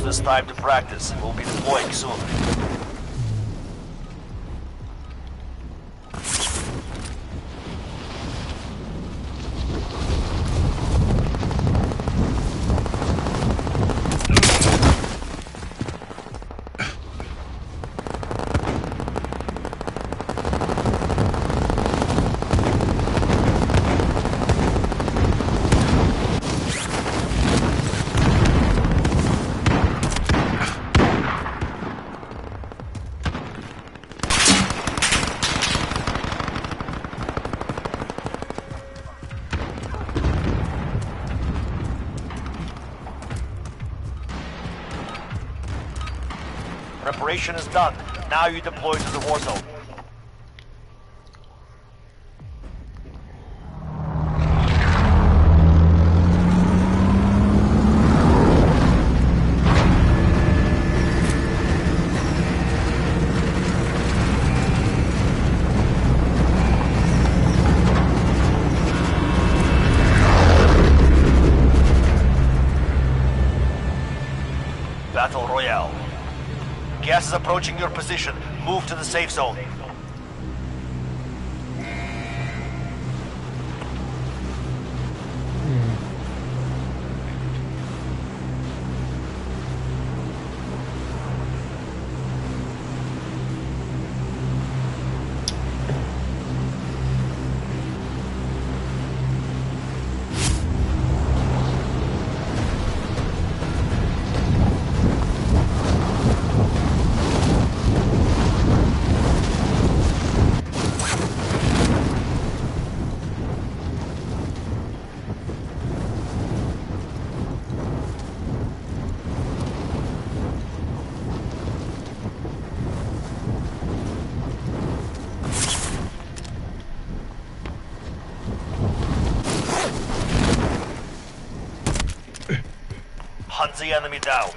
this time to practice. We'll be deploying soon. Preparation is done. Now you deploy to the war zone. Battle Royale. Gas is approaching your position. Move to the safe zone. Hunt the enemy down.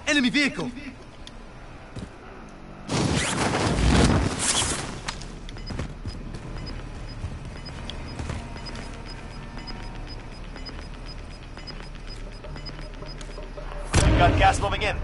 Enemy vehicle! Got gas moving in.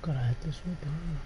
Gotta head this way, don't I?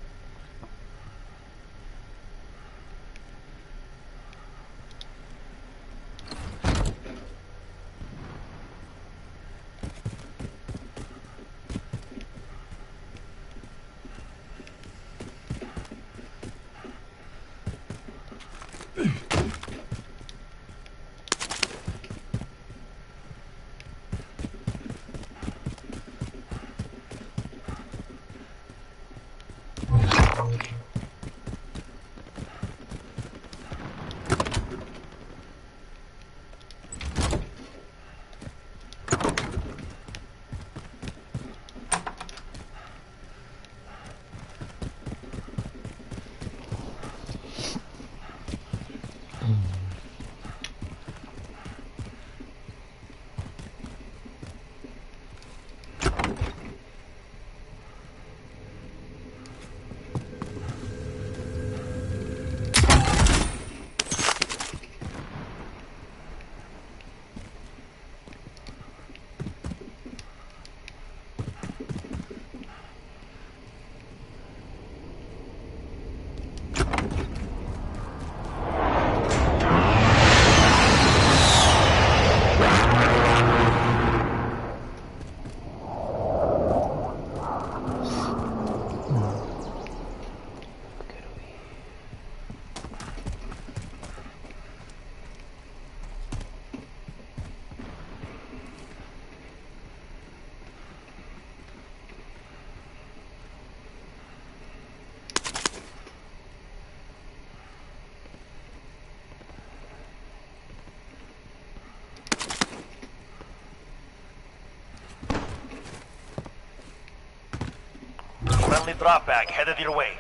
Friendly drop bag headed your way.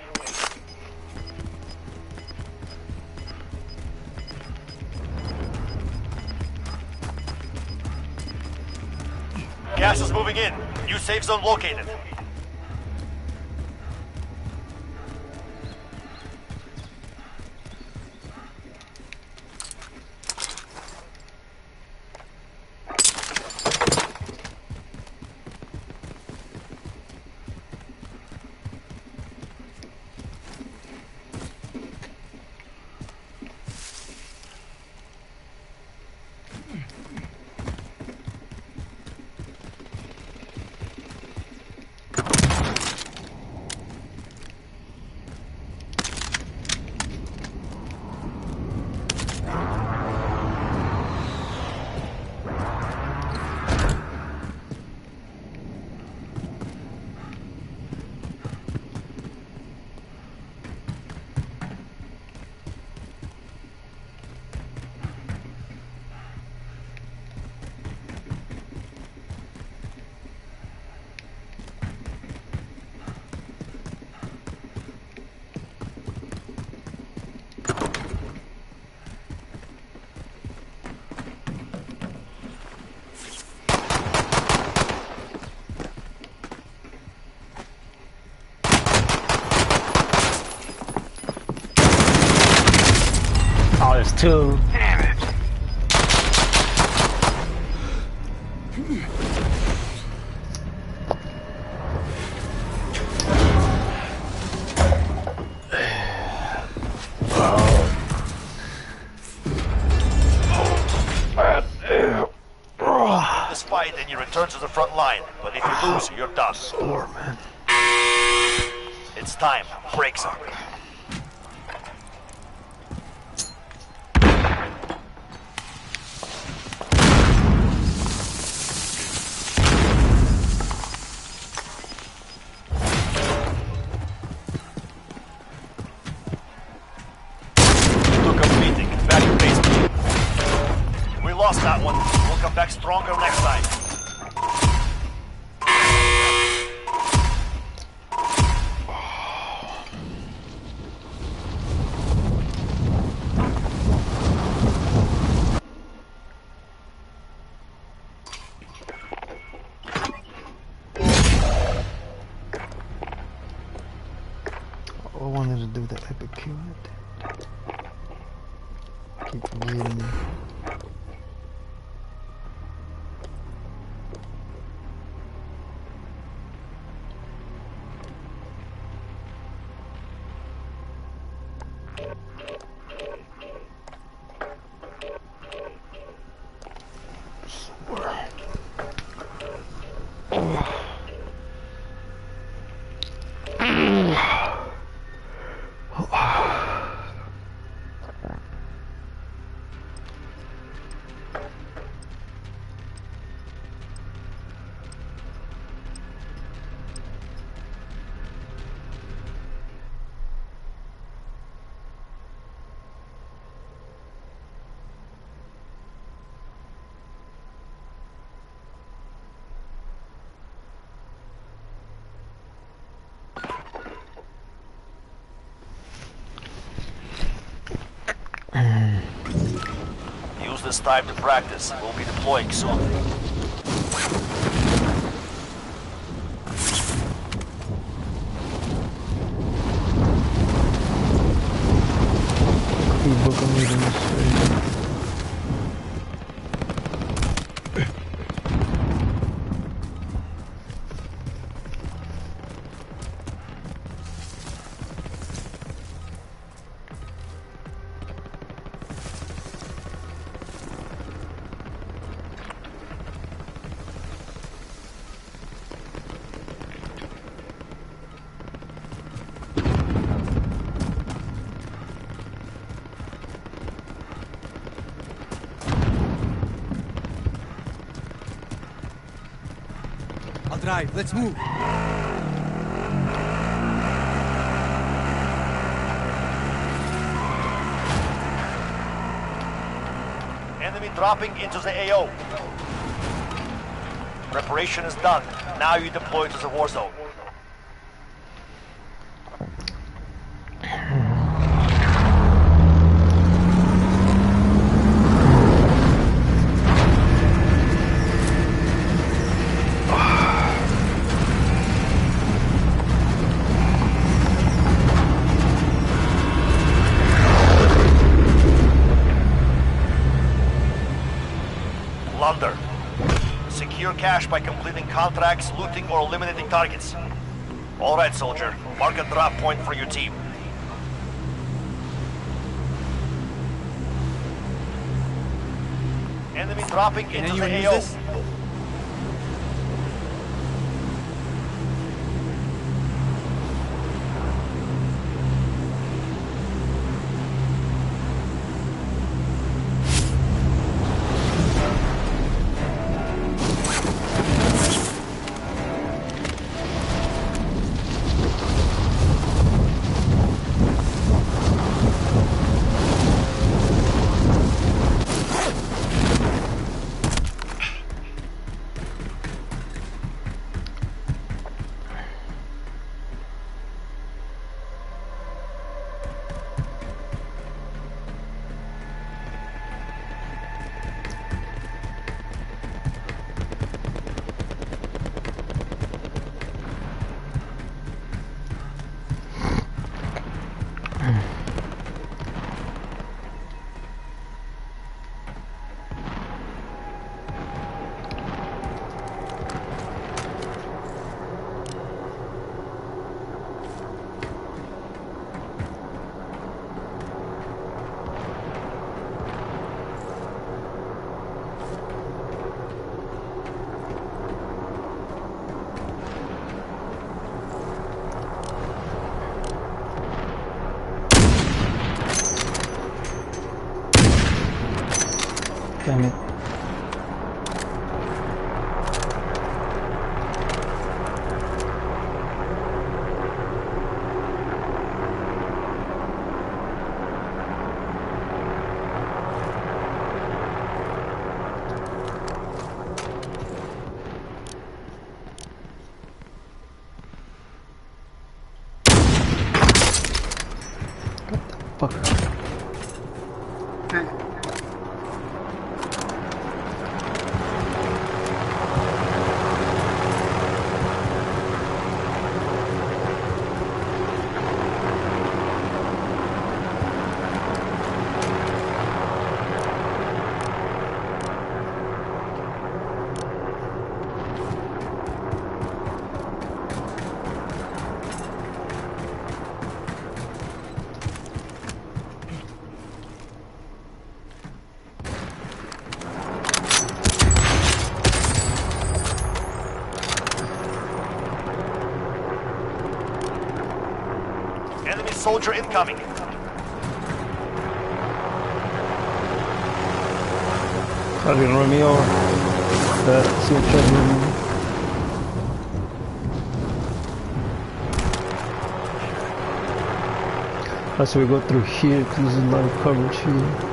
Gas is moving in. New safe zone located. there's two. Damn it. And you return to the front line, but if you lose, you're done. Sore, man. It's time. Break some. Took a beating. Back to base. We lost that one. We'll come back stronger next time. I wanted to do the epic kill. Keep forgetting. Use this time to practice. We'll be deploying soon. Keep booking me this. I'll drive. Let's move. Enemy dropping into the AO. Preparation is done. Now you deploy to the war zone. Plunder. Secure cash by completing contracts, looting, or eliminating targets. All right, soldier. Mark a drop point for your team. Enemy dropping into the AO. Damn it. Fuck. Enemy soldier incoming. Probably gonna run me over. See what tries to run me over. That's why we go through here because there's a lot of coverage here.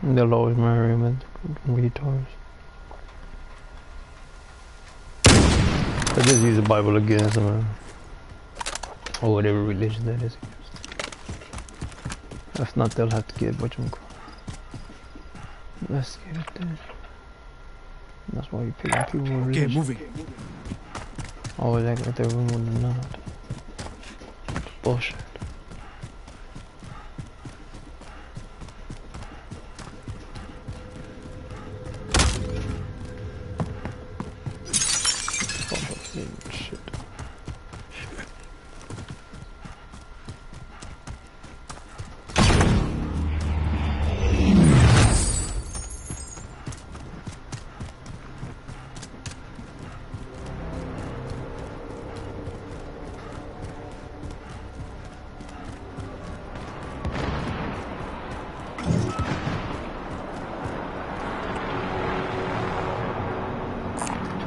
They'll always marry him and retards. I just use the Bible against them, or whatever religion that is. If not, they'll have to get investigated then. That's why you pick people with religion. Okay, moving. Always act like they're one when they're not. Bullshit. Shit.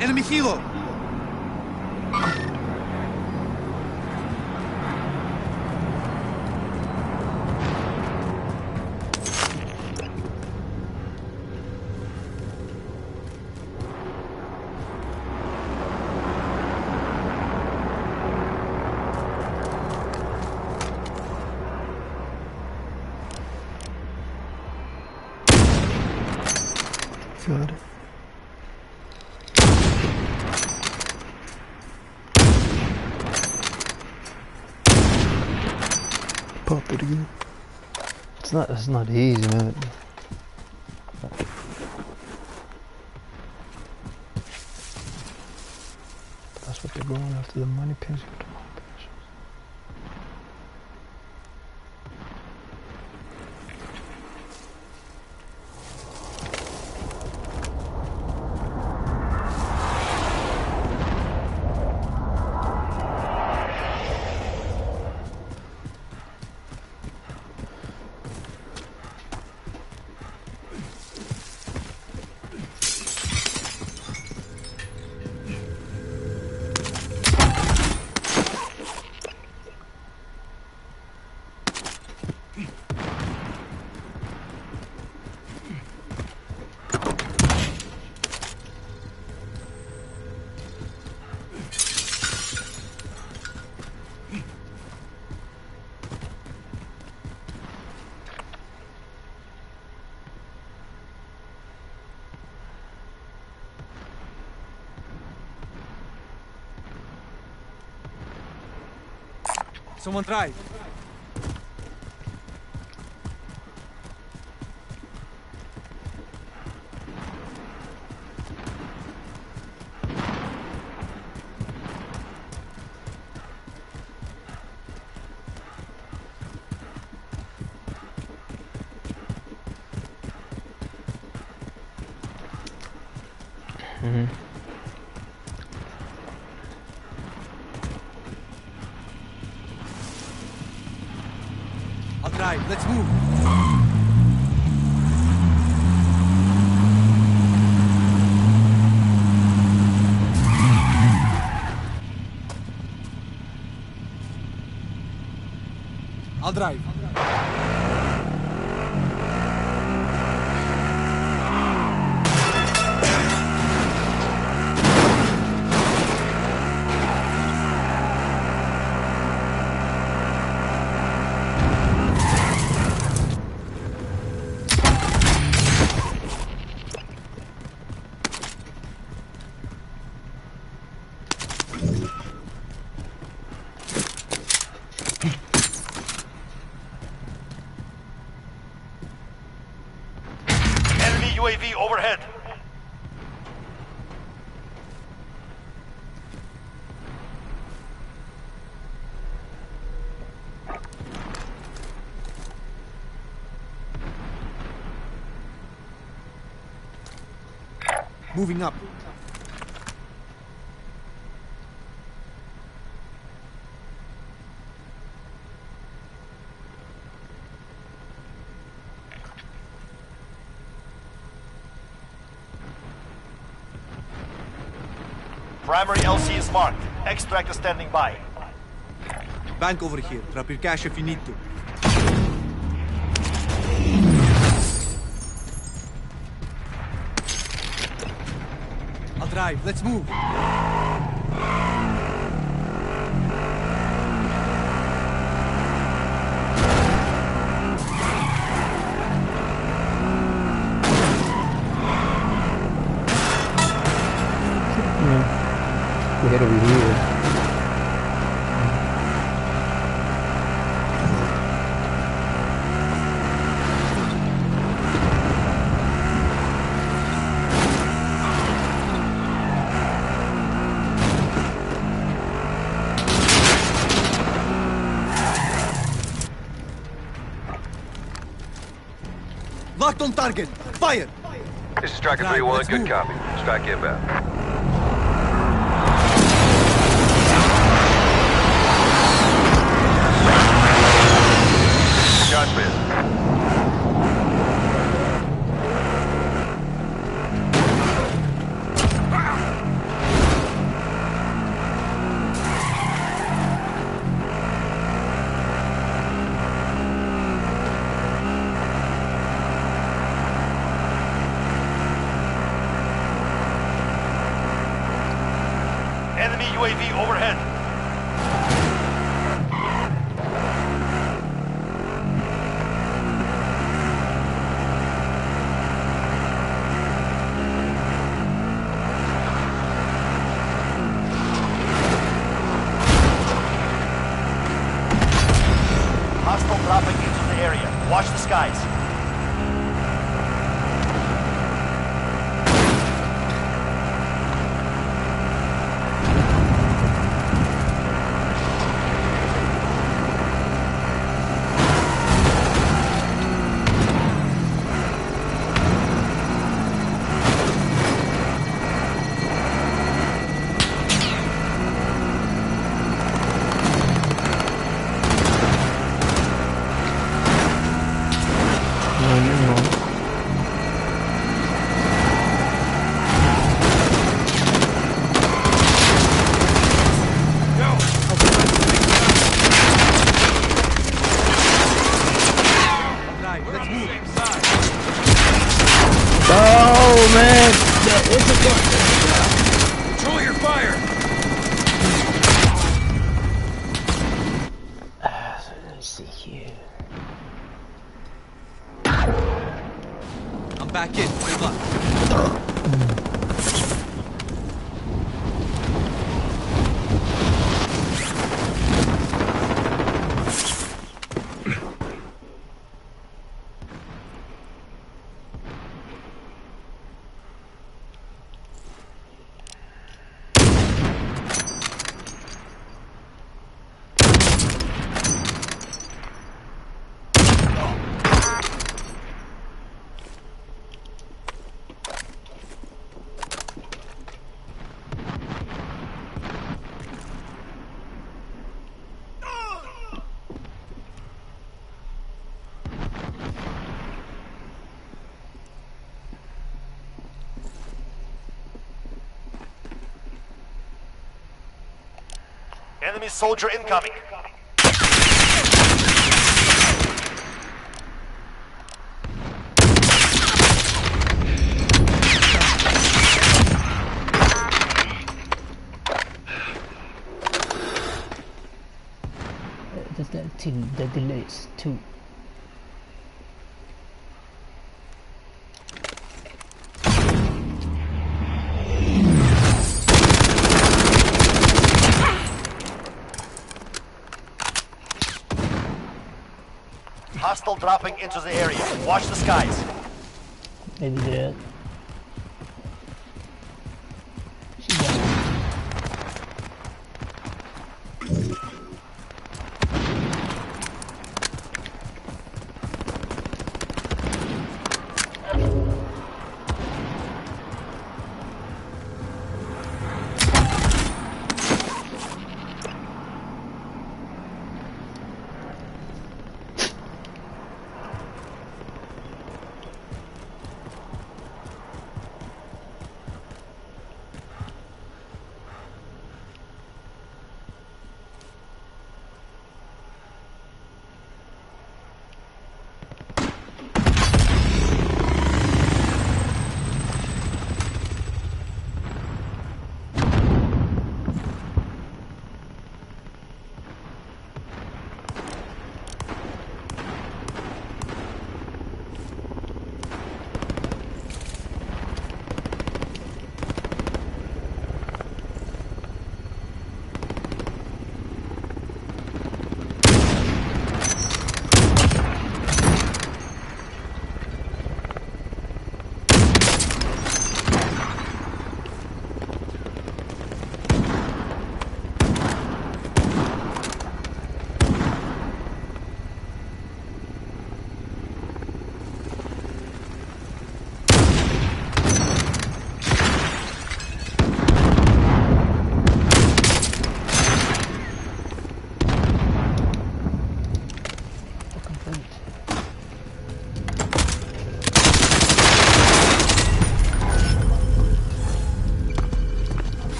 Enemy helo! Got it. pop it again. It's not easy, man. That's what they're going after, the money pins. Someone drive. I'll drive. Let's move. I'll drive. UAV overhead. Moving up. Primary LC is marked. Extract is standing by. Bank over here. Drop your cash if you need to. I'll drive. Let's move. We head over here. Locked on target. Fire. This is Striker Right, 3-1, let's good move. copy. Strike inbound. Shots missed. Enemy UAV overhead. Hostile no. Right, let's move. Oh man! Control your fire! Let's see here. I'm back in. Good luck. Enemy soldier incoming. Just that thing, the delays too. Hostile dropping into the area. Watch the skies. Maybe that. She's down.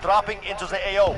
dropping into the AO.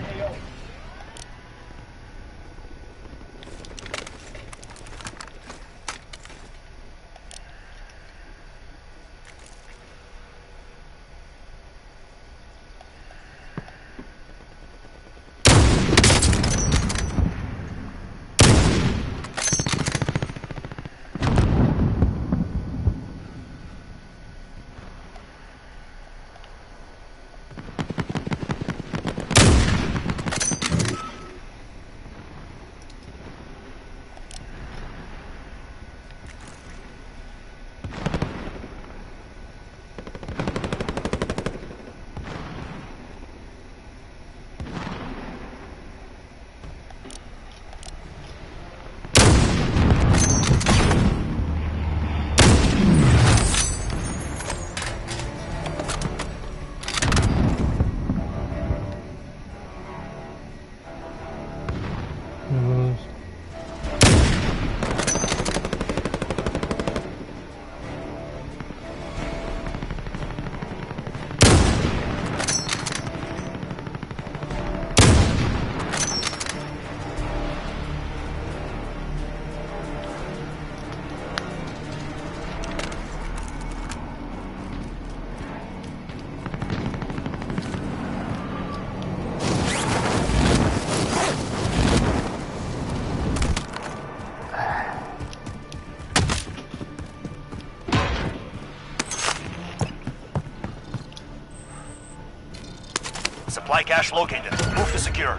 Supply cache located. Move to secure.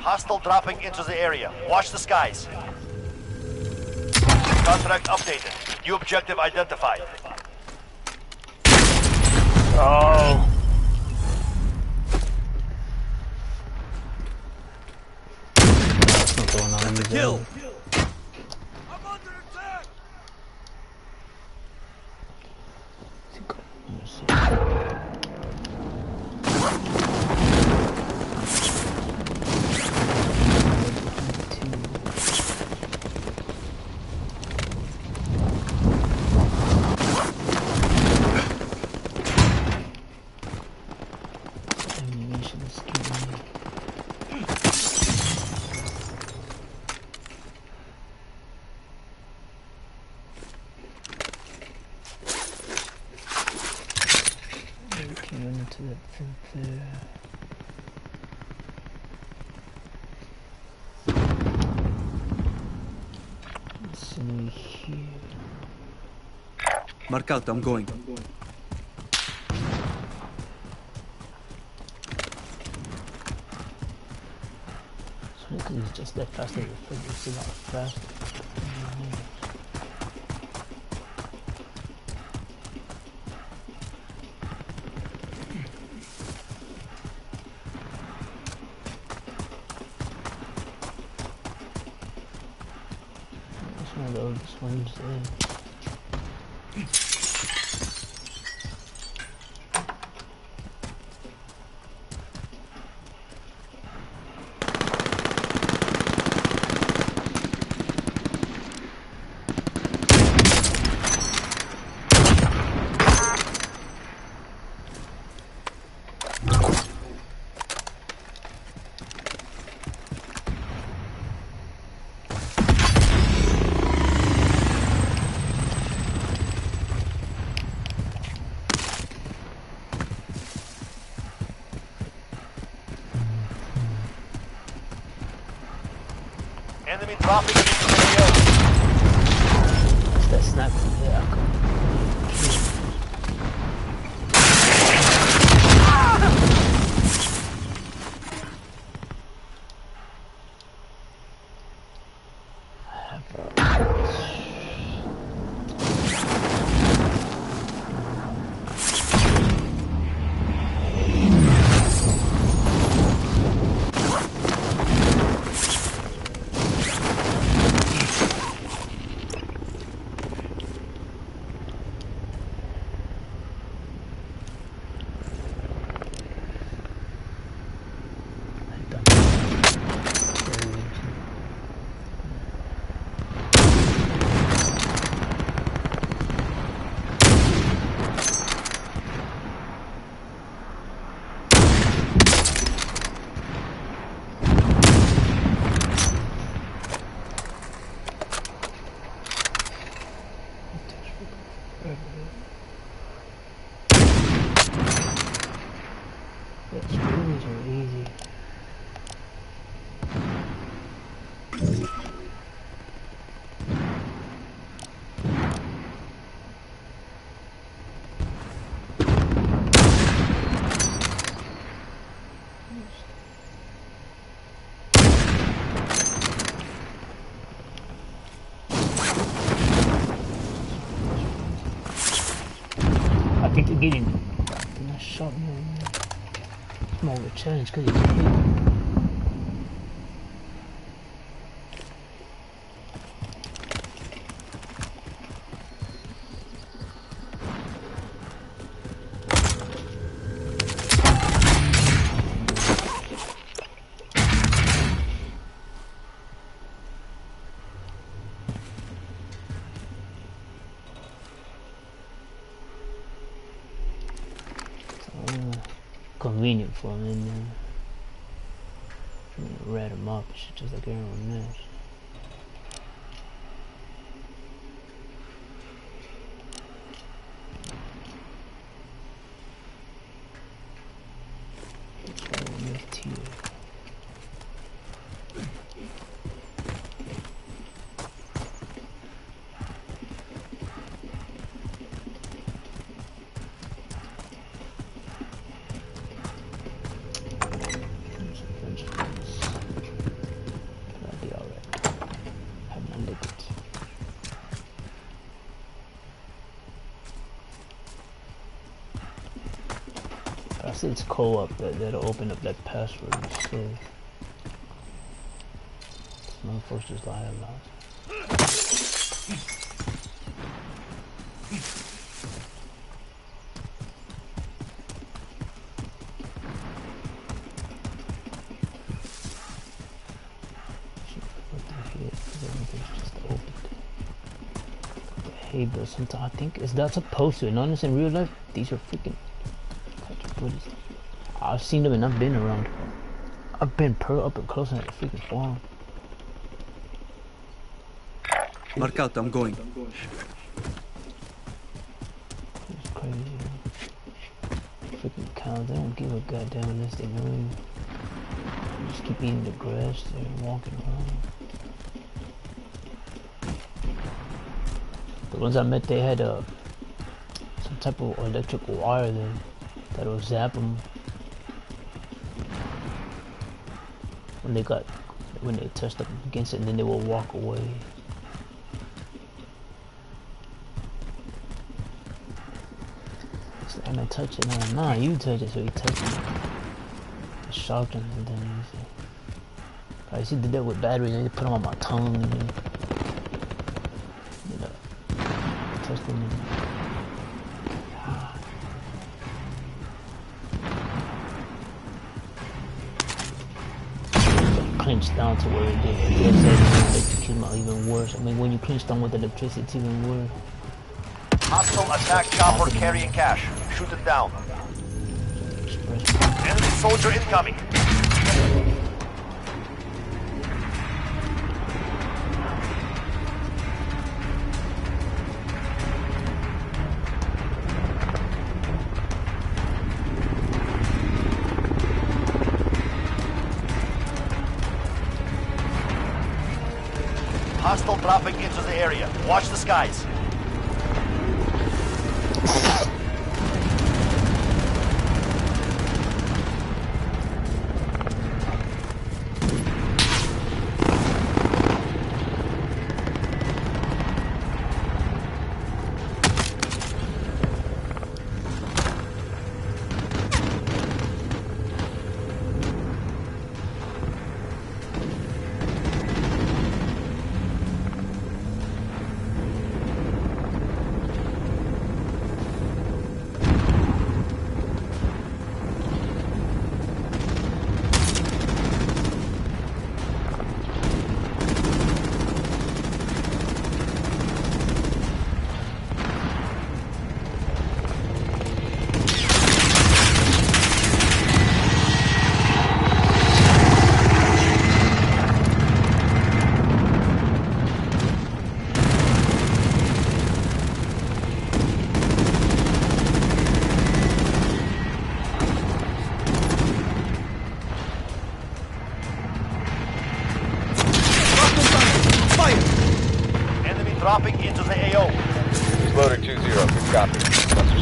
Hostile dropping into the area. Watch the skies. Contract updated. New objective identified. Oh. That's not going on in the Kill! Into that thing there. Let's see here. Mark out, I'm going. So it's just that faster. It's a lot faster. One of the oldest ones there. Enemy dropping into the AO. That's that sniper there. Yeah, screws are easy. I think they're getting that shot me. It's more of a challenge because it's hit. Convenient for him and rat him up and shit just like everyone else. I see it's co-op that'll open up that password and save. Some folks just lie about. Hey, but sometimes I think is that supposed to? Not in real life. These are freaking. I've seen them and I've been around. I've been up and close and freaking farm. Mark out, I'm going. It's crazy. Freaking cows, they don't give a goddamn unless they know you. They just keep eating the grass, they're walking around. The ones I met, they had some type of electric wire there that'll zap them when they touched up against it, and then they will walk away. So I'm gonna touch it now. Nah, you touch it, so he touched it. It shocked him, and then he said, I see did that with batteries, and they put them on my tongue, and then touched them. Clenched down to where it did. Electricity might even worse. I mean, when you clench down with electricity, it's even worse. Hostile attack chopper carrying cash. Shoot it down. Enemy soldier incoming. Hostile dropping into the area. Watch the skies.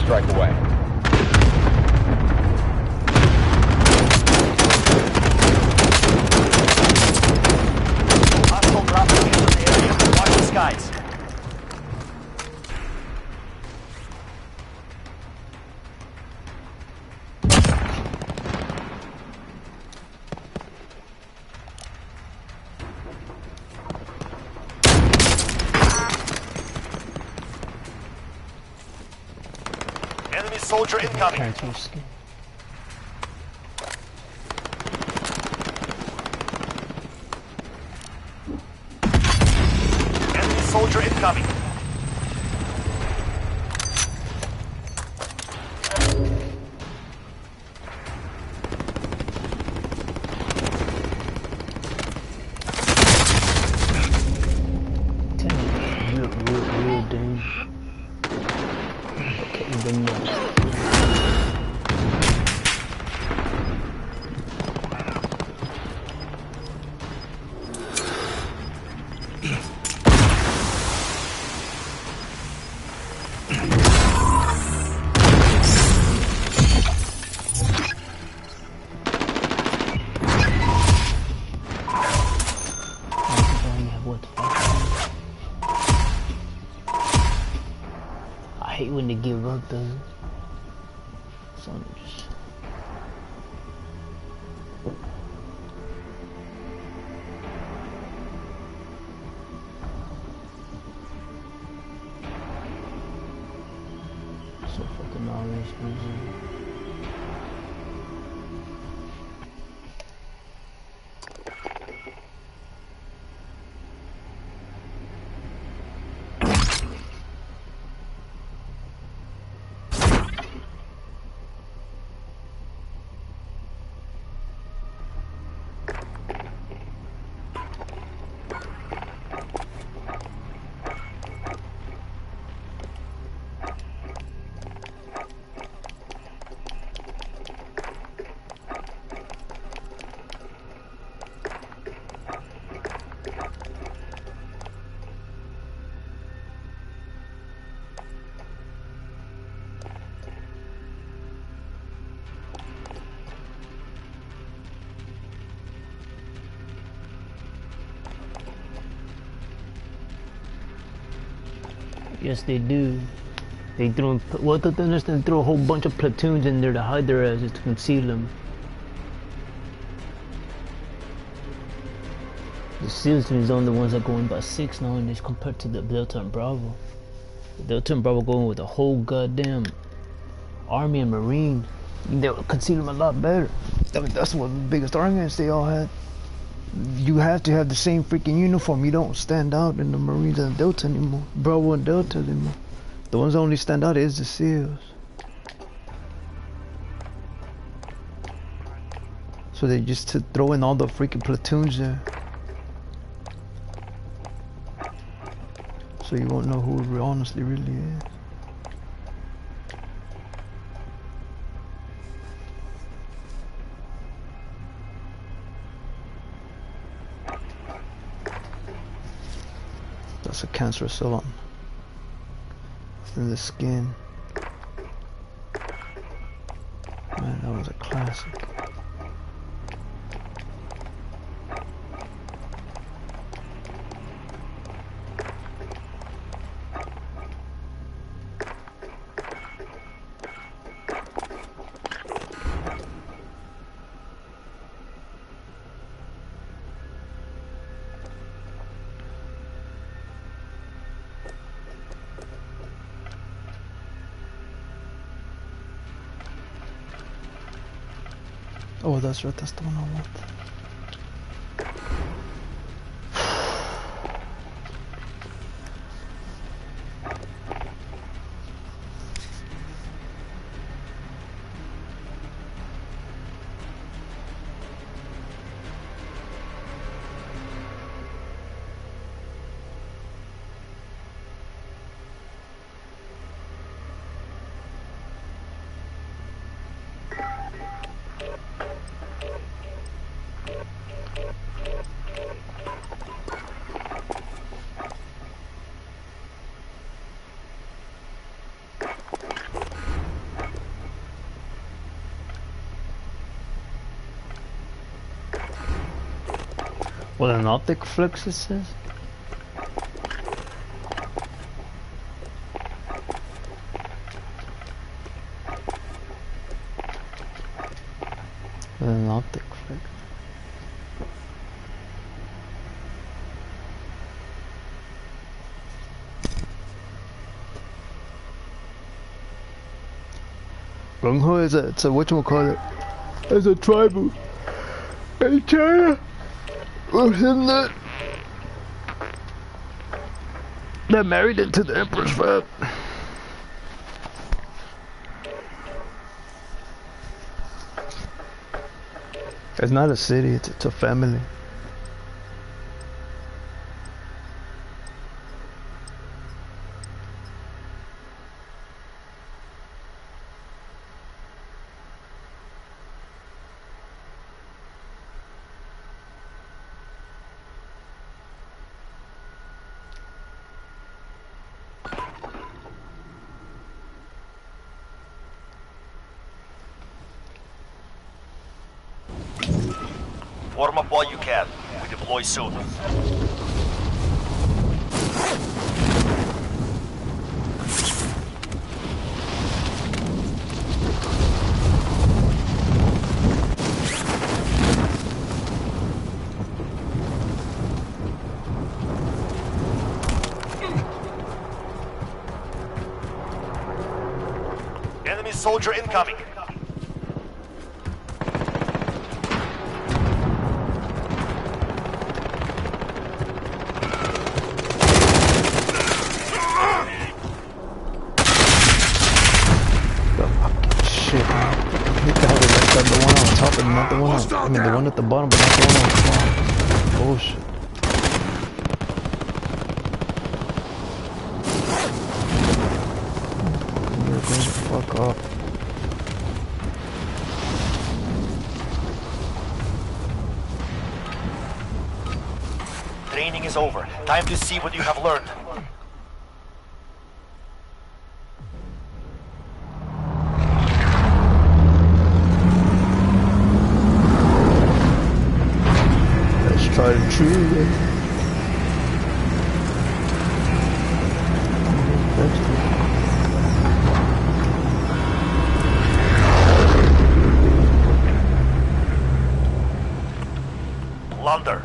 Airstrike away. Hostile dropping into the area. Watch the skies. Enemy soldier incoming. Can't use skin. Enemy soldier incoming. Tell me, real danger. Okay, then no. What the fuck? I hate when they give up though. So I'm just... So fucking always busy. Yes, they do. They throw. Well, they understand. Throw a whole bunch of platoons in there to hide their asses, to conceal them. The SEALs team is only the ones that go in by 6 nowadays compared to the Delta and Bravo. The Delta and Bravo going with a whole goddamn army and marine. They conceal them a lot better. I mean, that's one of the biggest arguments they all had. You have to have the same freaking uniform. You don't stand out in the Marines and Delta anymore. Bravo and Delta anymore. The ones that only stand out is the SEALs. So they just throw in all the freaking platoons there. So you won't know who it honestly really is. That's a cancerous cell in the skin. Man, that was a classic. Oh, that's right, that's the one I want. With an optic flex, it says. With an optic flex. Longho is a, it's a whatchamacallit, it's a tribal in China. Wasn't that? They married into the Emperor's fam. It's not a city, it's a family. Warm up while you can. We deploy soon. Enemy soldier incoming. Not the one on, I mean the one at the bottom, but not the one on top. Bullshit. You're going to fuck up. Training is over. Time to see what you have learned. Try to treat it. Plunder.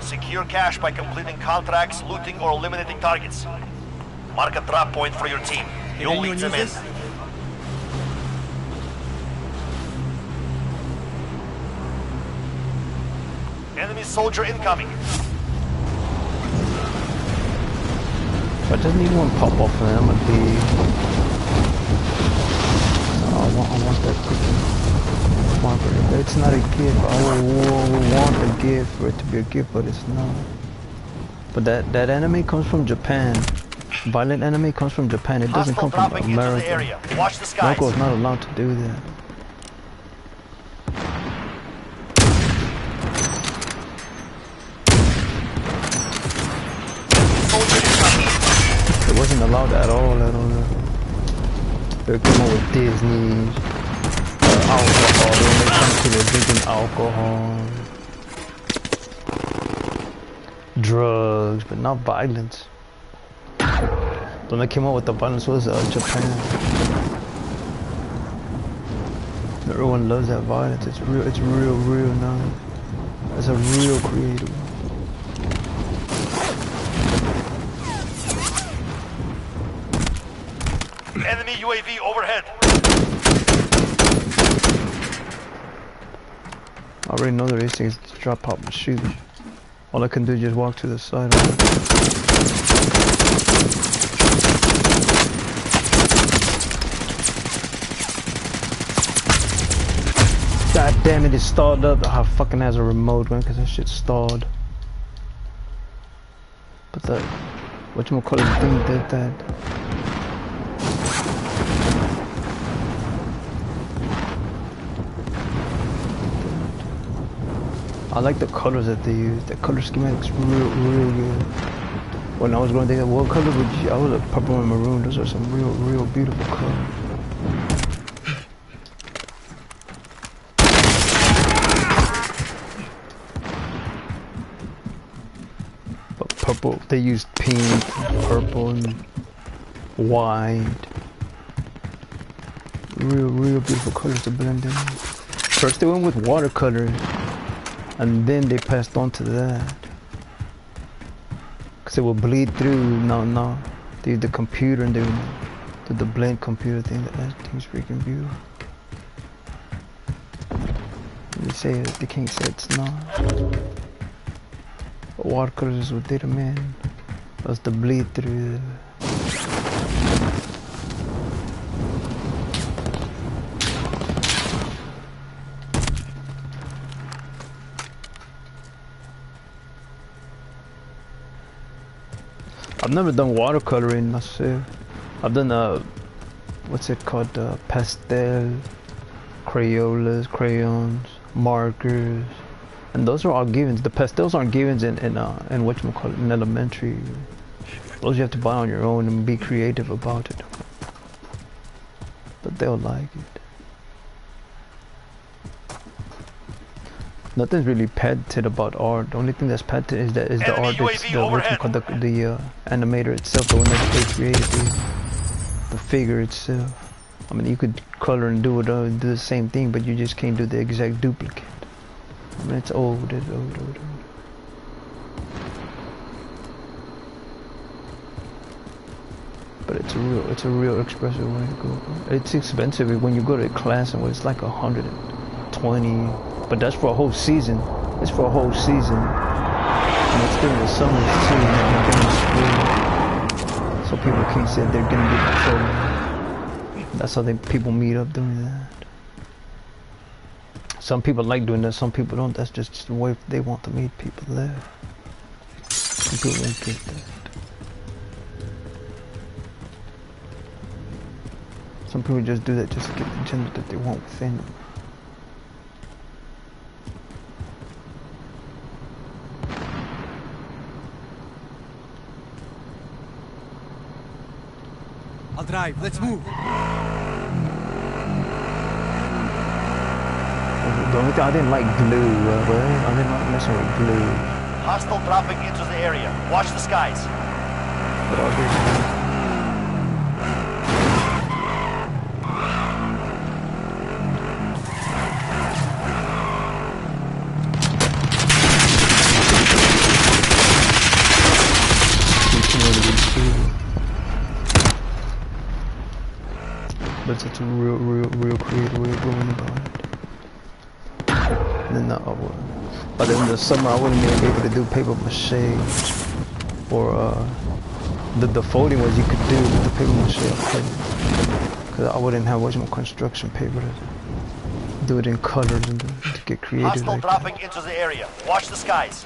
Secure cash by completing contracts, looting, or eliminating targets. Mark a drop point for your team. You'll lead them in. Enemy soldier incoming. If I just need one pop off, then I'm gonna be. I want that cookie marker. It's not a gift. I would want a gift for it to be a gift, but it's not. But that enemy comes from Japan. Violent enemy comes from Japan. It doesn't come from America. Watch the skies. Local is not allowed to do that. It wasn't allowed at all. They're coming with Disney, alcohol. When they come to the drinking alcohol, drugs, but not violence. When they came out with the violence was Japan. Everyone loves that violence. It's real nice. It's a real creative. Enemy UAV overhead. I already know there is things to drop out and shoot. All I can do is just walk to the side. God damn it, it's stalled up. I fucking has a remote gun because that shit's stalled. But the whatchamacallit thing did that. I like the colors that they use. The color schematic's real good. When I was going to think, what color would you? I was a purple and maroon. Those are some real beautiful colors. purple. They used pink, purple, and white. Real beautiful colors to blend in. First they went with watercolor, and then they passed on to that. Cause it will bleed through. No. They used the computer and they did the blend computer thing. That thing's freaking beautiful. They say it, they can't say it's not. But watercolors is what did them in. That's the bleed through. I've never done watercoloring myself. I've done what's it called? Pastel, Crayolas, crayons, markers, and those are all givens. The pastels aren't givens in whatchamacallit, in elementary. Those you have to buy on your own and be creative about it. But they'll like it. Nothing's really patented about art. The only thing that's patented is the art that's the animator itself, the one that they created, the figure itself. I mean, you could color and do the same thing, but you just can't do the exact duplicate. I mean, it's old. But it's a real expressive way to go. It's expensive when you go to a class and it's like 120. But that's for a whole season. It's for a whole season. And it's during the summers too, and during school. So people can't say they're gonna get in trouble. That's how people meet up doing that. Some people like doing that, some people don't. That's just the way they want to meet people there. Some people don't get that. Some people just do that just to get the gender that they want within them. I'll drive. Let's move. The only thing I didn't like glue, but I didn't like messing with glue. Hostile dropping into the area. Watch the skies. But I did. But it's a real creative way of going about it. And then but in the summer I wouldn't be able to do paper mache, or the folding was you could do with the paper mache I couldn't, because I wouldn't have much more construction paper to do it in colors and to get creative. Hostile like dropping that. into the area. Watch the skies.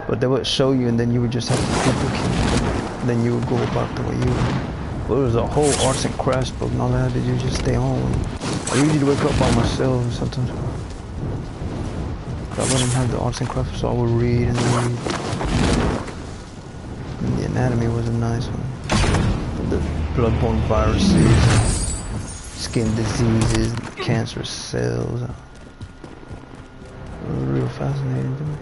But they would show you and then you would just have to duplicate. Then you would go about the way you would. But it was a whole arts and crafts book and all that. Did you just stay home? I usually wake up by myself sometimes. I wouldn't have the arts and crafts, so I would read and read. And the anatomy was a nice one. The bloodborne viruses, skin diseases, cancerous cells. It was real fascinating to me.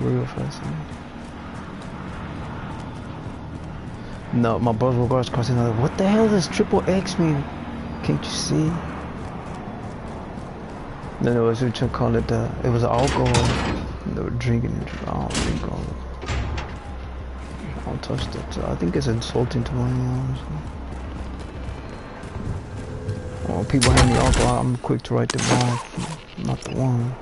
Real fascinating. No, my brother regards crossing another. What the hell does triple X mean? Can't you see? Then it was, what you call it, it was alcohol. They were drinking it. I don't drink all of it. I don't touch that. So I think it's insulting to one, honestly. When people hand me alcohol, I'm quick to write them off. I'm not the one.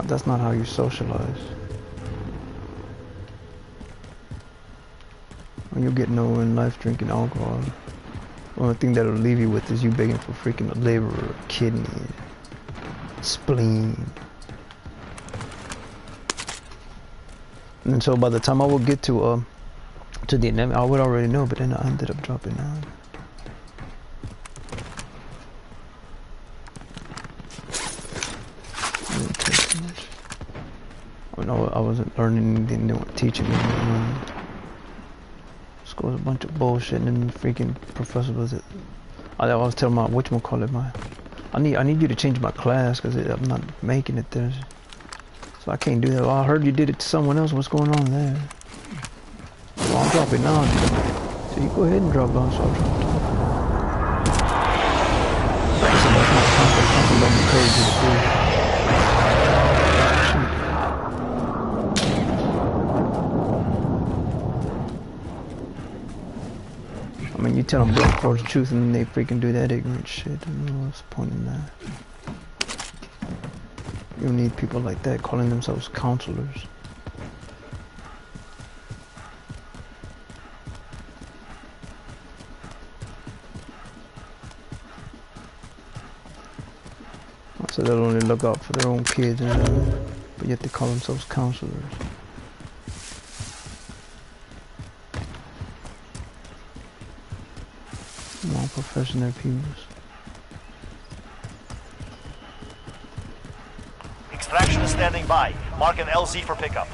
That's not how you socialize. When you get nowhere in life drinking alcohol, the only thing that'll leave you with is you begging for freaking a liver or a kidney. Spleen. And so by the time I would get to the enemy, I would already know, but then I ended up dropping down. Didn't take too much. Oh no, I wasn't learning anything, they weren't teaching me anything. School was a bunch of bullshit, and then the freaking professor was it. I was telling my whatchamacallit, I need you to change my class because I'm not making it there. So I can't do that. Well, I heard you did it to someone else. What's going on there? Well, I'm dropping down. So you go ahead and drop down. So I'll drop down. Listen, that's not something don't encourage you to do. I mean, you tell them blood for the truth and then they freaking do that ignorant shit. I don't know what's the point in that. You don't need people like that calling themselves counselors. So they'll only look out for their own kids and but yet they call themselves counselors. Non-professional peoples. Extraction is standing by. Mark an LZ for pickup.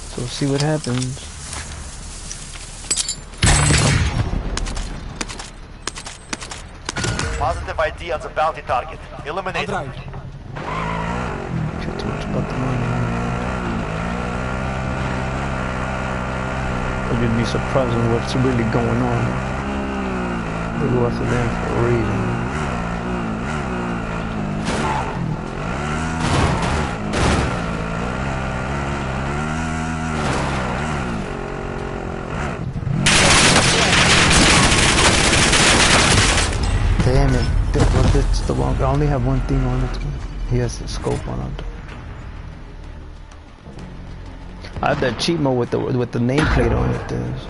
So we'll see what happens. Positive ID on the bounty target. Eliminate him. Care too much about the money. But you'd be surprised at what's really going on. They go after them for a reason. Damn it. That's the wrong. I only have one thing on it. He has the scope on it. I have that cheat mode with the nameplate on it there. So.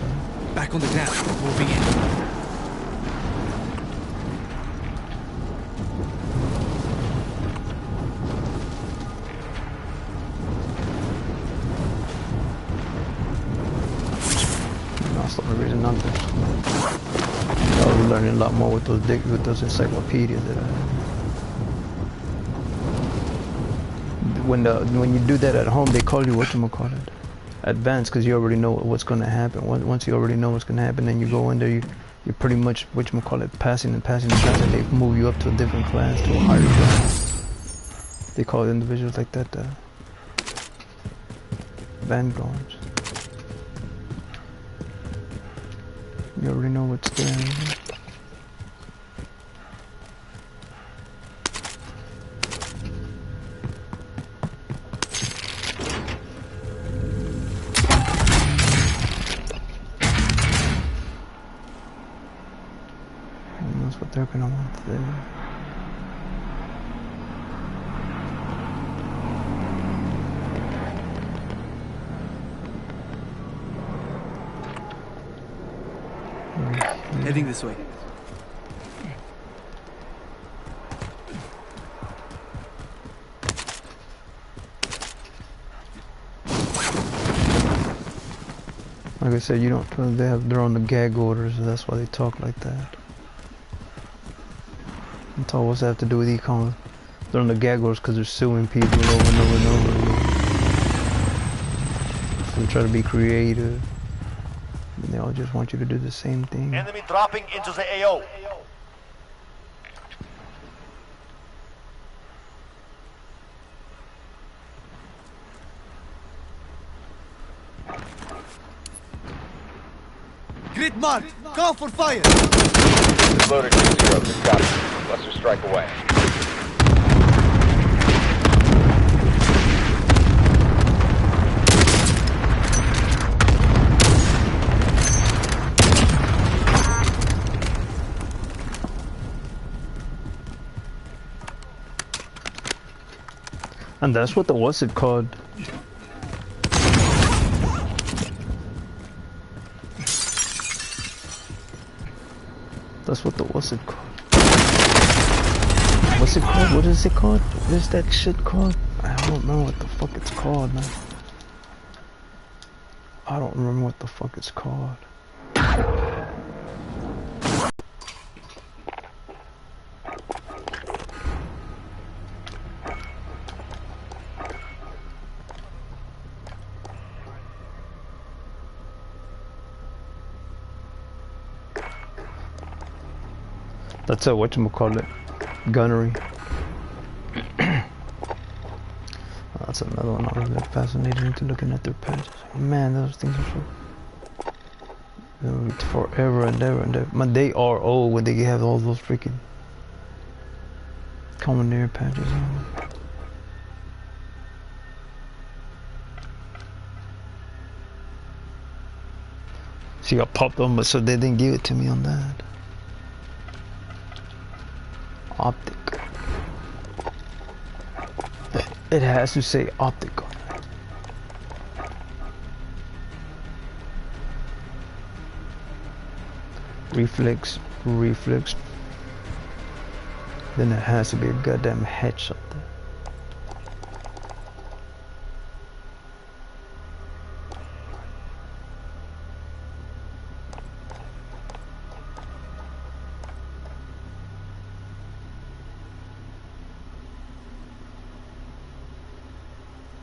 Back on the ground. Moving in. That's the only reason I'm there. I was learning a lot more with those encyclopedias that I have. When you do that at home, they call you whatchamacallit, advanced, because you already know what's going to happen. Once you already know what's going to happen, then you go in there, you're pretty much whatchamacallit, passing and they move you up to a different class, to a higher class. They call individuals like that vanguards. You already know what's there. What they're gonna want there. Heading this way. Like I said, they're on the gag orders, so that's why they talk like that. That's all what's that have to do with econ. They're on the gag orders because they're suing people over and over and over. So they try to be creative. And they all just want you to do the same thing. Enemy dropping into the AO. Grid marked. Call for fire. Loader 2-0. Good copy. Lesser strike away. And that's what what's it called? That's what the what's it called? What's it called? What is it called? What is that shit called? I don't remember what the fuck it's called, man. I don't remember what the fuck it's called. That's a whatchamacallit, gunnery. That's another one I was really fascinated into looking at their patches. Man, those things are so forever and ever and ever. Man, they are old when they have all those freaking commandeer patches on them. See, I popped them, but so they didn't give it to me on that. Optic. It has to say optic on it. Reflex. Then it has to be a goddamn headshot there.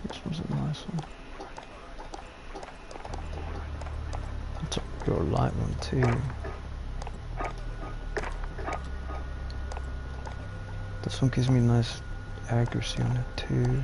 This was a nice one. It's a real light one too. This one gives me nice accuracy on it too.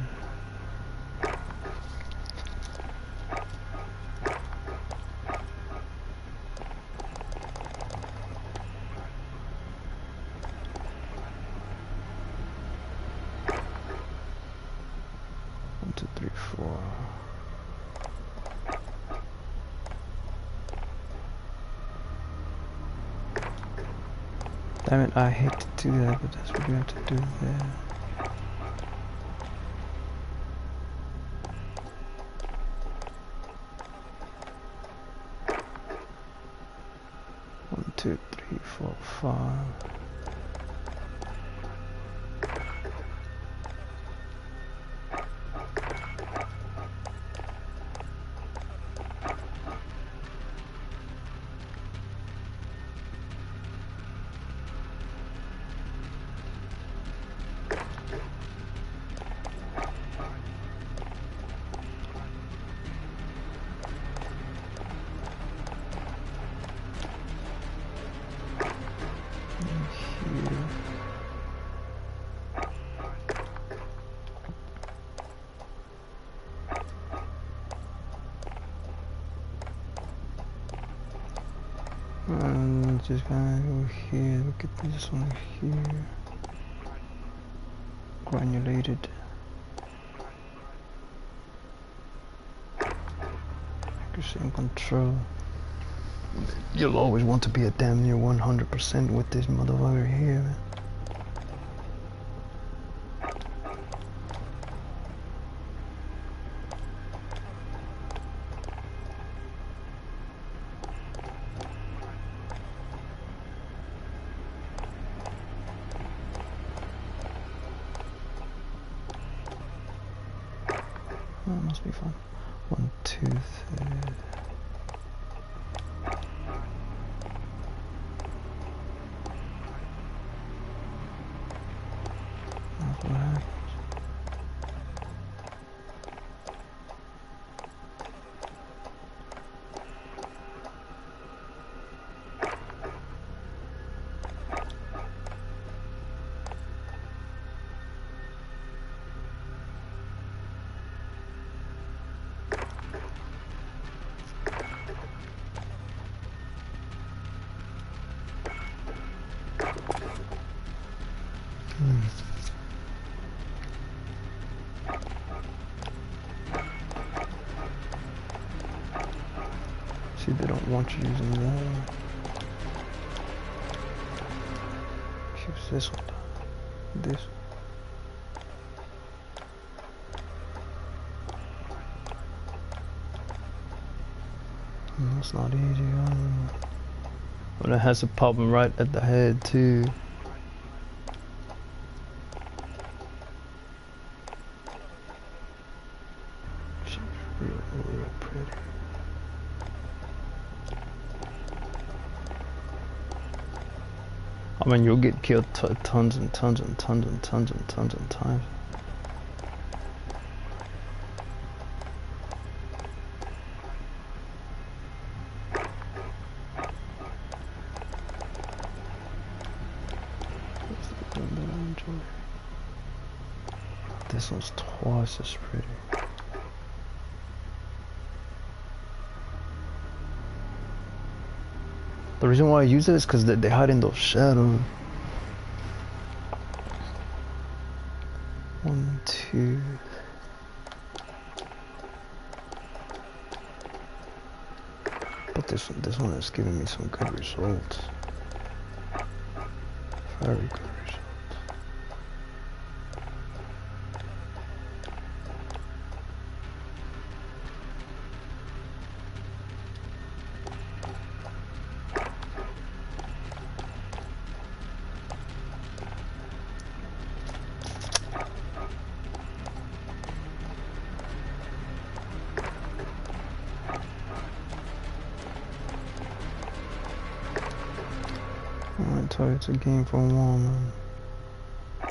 Damn it, I hate to do that, but that's what you have to do there. One, two, three, four, five. And just gonna go here, look at this one here. Granulated. Accuracy and control. You'll always want to be a damn near 100% with this motherfucker here, man. That must be fun. 1, 2, 3. That's what happens. See, they don't want you using that. Use this one. This. That's not easy. When it has a problem right at the head too. She's real pretty. I mean, you'll get killed tons and tons and tons and tons and tons of times. This one's twice as pretty. The reason why I use it is because they hide in those shadows. 1, 2. But this one is giving me some good results. Very good results. It's a game for a woman. So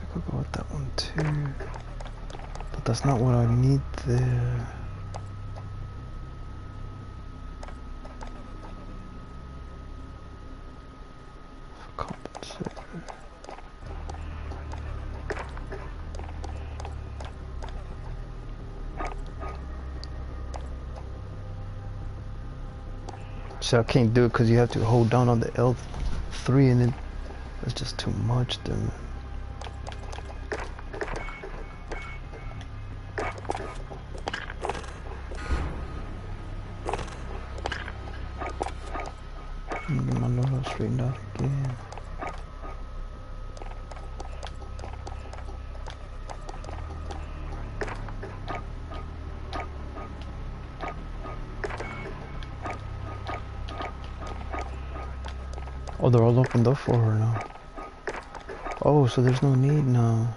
we could go with that one too. But that's not what I need there. For compensator. So I can't do it because you have to hold down on the L3 and then it's just too much then. Get my logo straightened out again. Oh, they're all opened up for her now. Oh, so there's no need now.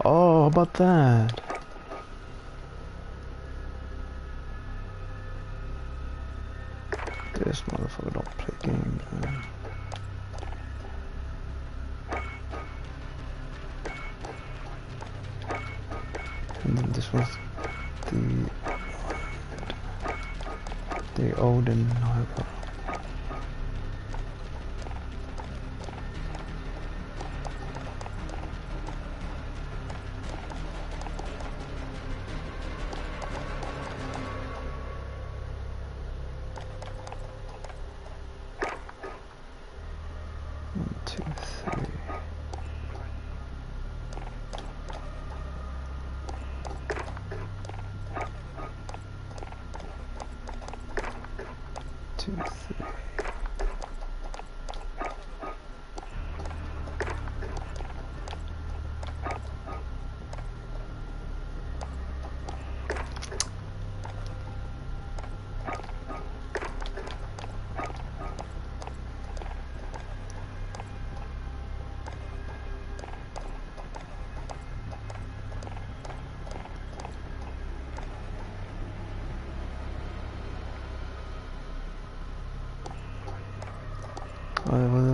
Oh, how about that? This motherfucker don't play games, man. And then this was the Odin Harbor.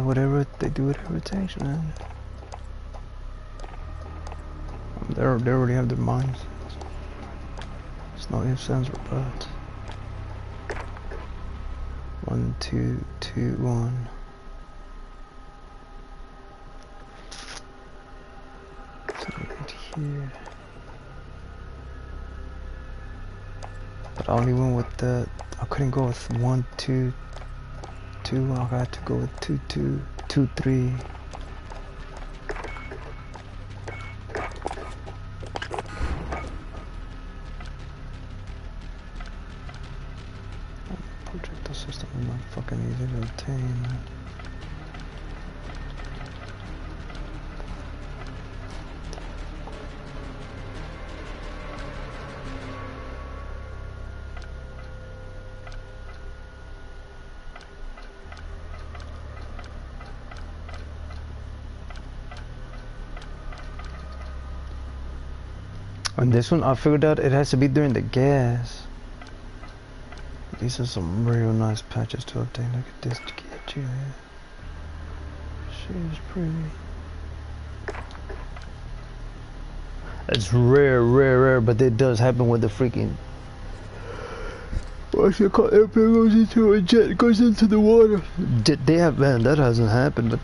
Whatever they do, whatever it takes, man. They already have their minds. It's no ifs, ands, or buts. 1, 2, 2, 1. So right here. But I only went with the. I couldn't go with 1, 2, 2. I got to go with 2, 2, 2, 3. Projectile system is not fucking easy to obtain, man. On this one, I figured out it has to be during the gas. These are some real nice patches to obtain. Look at this to get you. She's pretty. It's rare, but it does happen with the freaking. What's it called? Airplane goes into a jet, goes into the water. They have, man, that hasn't happened, but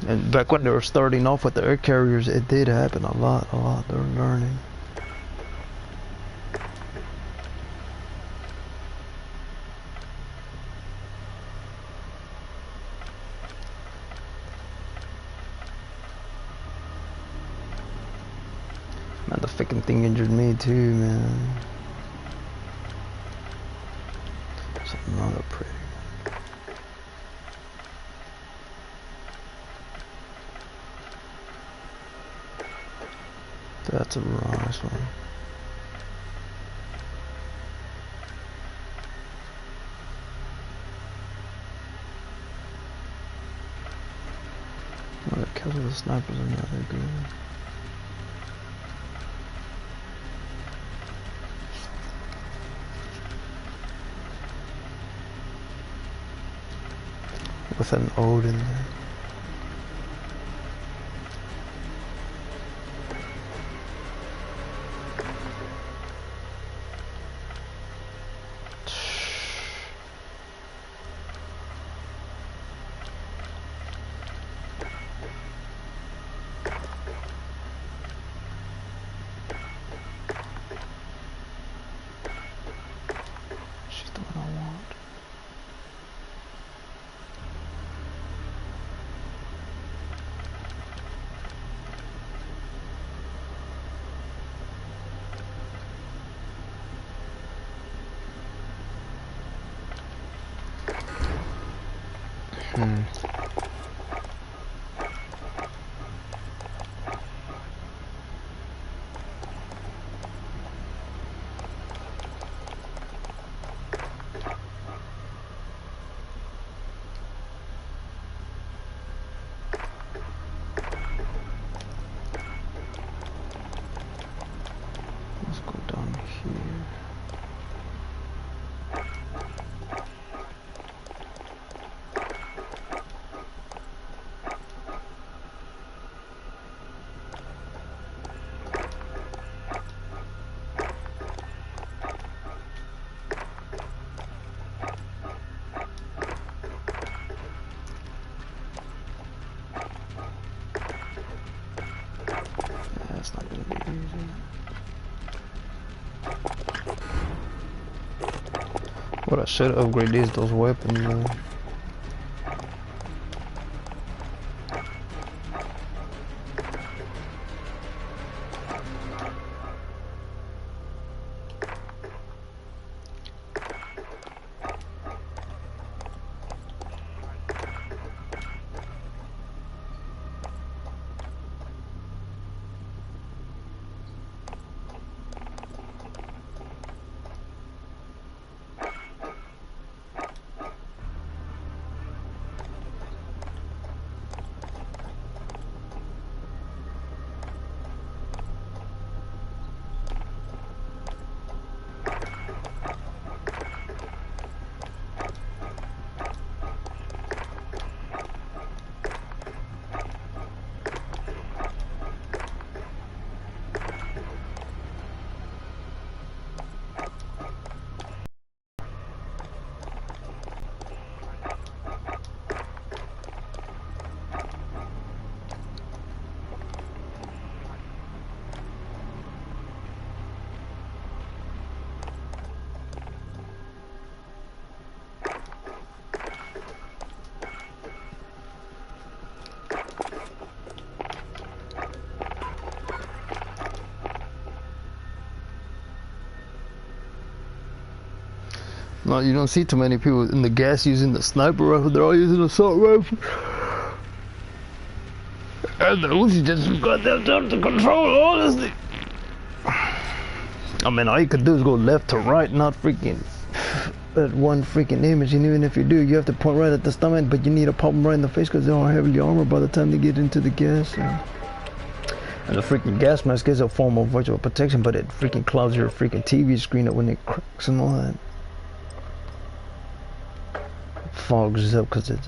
and back when they were starting off with the air carriers, it did happen a lot. They're learning. Man, the freaking thing injured me too, man. It's another pretty. That's a nice one. Well, the kills of the snipers are not that good. With an ode in there. She's the one I want. Let's go down here. That's not gonna be easy. What I should upgrade is those weapons, man. No, you don't see too many people in the gas using the sniper rifle. They're all using the assault rifle. And the Uzi just got them down to control, honestly. I mean, all you could do is go left to right, not freaking at one freaking image. And even if you do, you have to point right at the stomach, but you need to pop them right in the face because they're all heavily armored by the time they get into the gas. So And the freaking gas mask is a form of virtual protection, but it freaking clouds your freaking TV screen up when it cracks and all that. Fogs up because it's...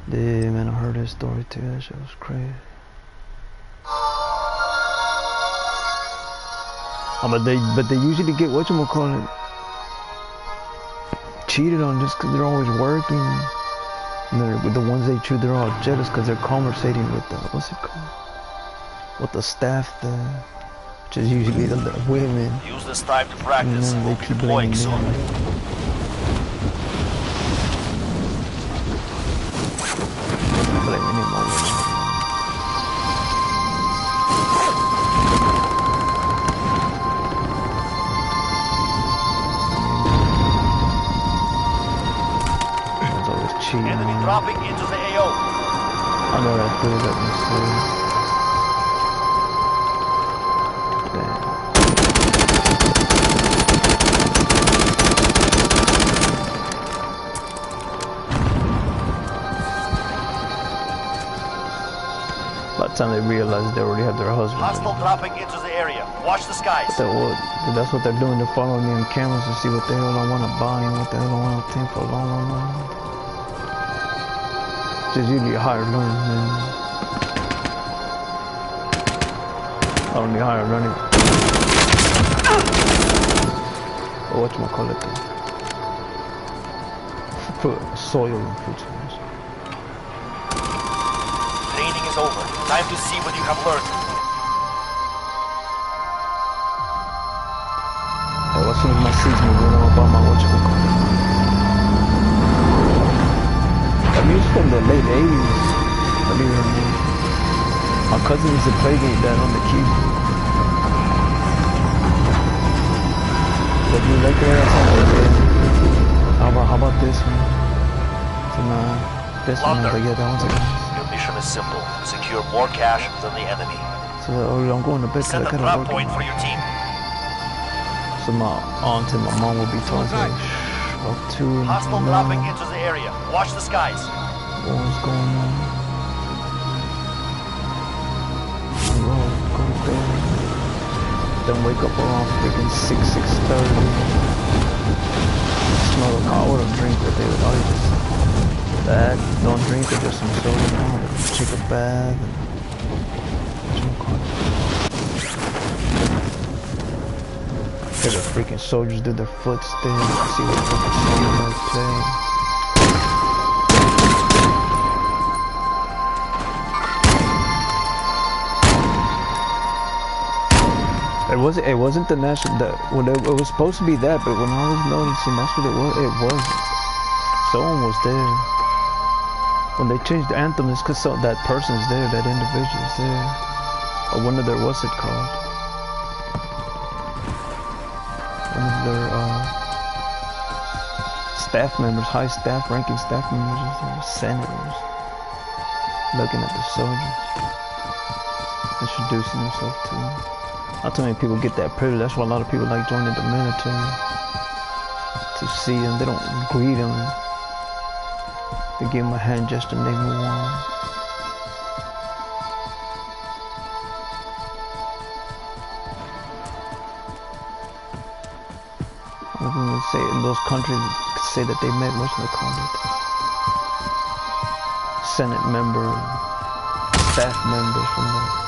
Yeah, man, I heard that story too. That shit was crazy. Oh, but they usually get whatchamacallit cheated on just because they're always working. And they're, with the ones they choose, they're all jealous because they're conversating with the, what's it called? With the staff there, which is usually the women. Use this time to practice. And We'll they be keep deploying blaming soon. them. Blaming him all the time. Enemy dropping into the AO. I know that dude that was by the time they realized they already had their husband. Hostile dropping into the area. Watch the skies. That's what they're doing. They're following me on cameras to see what the hell I want to buy and what the hell I want to take for a long, long, long. It's usually a higher learning, man. Only higher learning. Oh, whatchamacallit though? Soil and food source. Training is over. Time to see what you have learned. Hey, what's in my season? You know about my whatchamacallit? I mean, it's from the late 80s. I mean, my cousin used to play that on the keyboard. But you like that? How about this one? So, this one, I was like, yeah, that one's like nice. Your mission is simple. Secure more cash than the enemy. So, I'm going to bed because Set I a gotta drop work. point for your team. So my aunt and my mom will be talking like, about 2 and Hostile dropping into the area. Watch the skies. What's going on? Go there. Then wake up around freaking 6:30. Smell the car or drink that they would always just that. Don't drink it, just some soda. Take a bath. Hear the freaking soldiers do their footsteps. See what the freaking soldiers play. It wasn't the national. Well, it was supposed to be that, but when I was noticing, that's what it was. It wasn't. Someone was there. When they changed the anthem, it's because that person's there, that individual's there, or one of their what's it called? One of their staff members, high staff, ranking staff members, is there, senators, looking at the soldiers, introducing themselves to them. Not too many people get that privilege. That's why a lot of people like joining the military. To see them, they don't greet them. They give them a hand gesture and they move on. I'm gonna say in those countries say that they met what's they call it? Senate member, staff members from the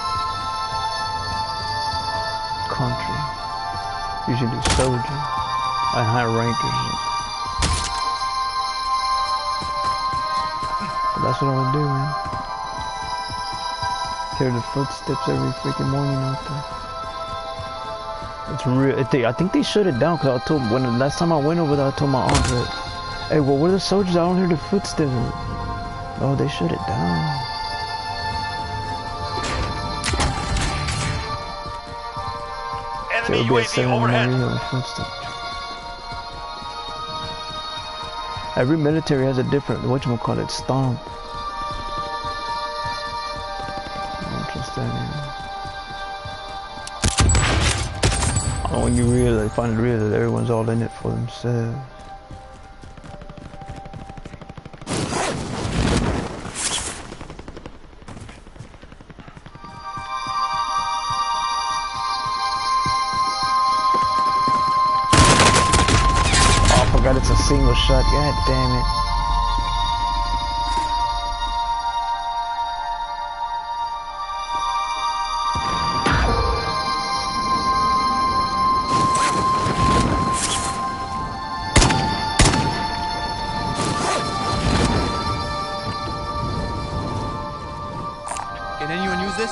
country, usually soldiers and high rankers. But that's what I would do, man. Hear the footsteps every freaking morning out there. It's real. I think they shut it down because I told when the last time I went over there, I told my aunt that, hey, well, where are the soldiers? I don't hear the footsteps. Oh, they shut it down. Enemy UAV overhead. Every military has a different, whatchamacallit, stomp. Interesting. I And when you realize, finally realize that everyone's all in it for themselves. Oh, I forgot it's a single shot. God damn it. Can anyone use this?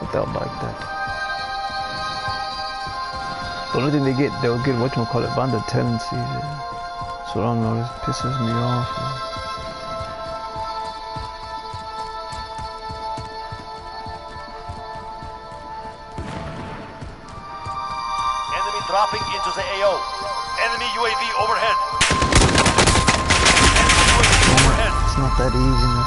Without like that. The only thing they'll get whatchamacallit, banda tendencies. So I don't know, this pisses me off. Man. Enemy dropping into the AO. Enemy UAV overhead. Enemy UAV overhead. It's not that easy, man.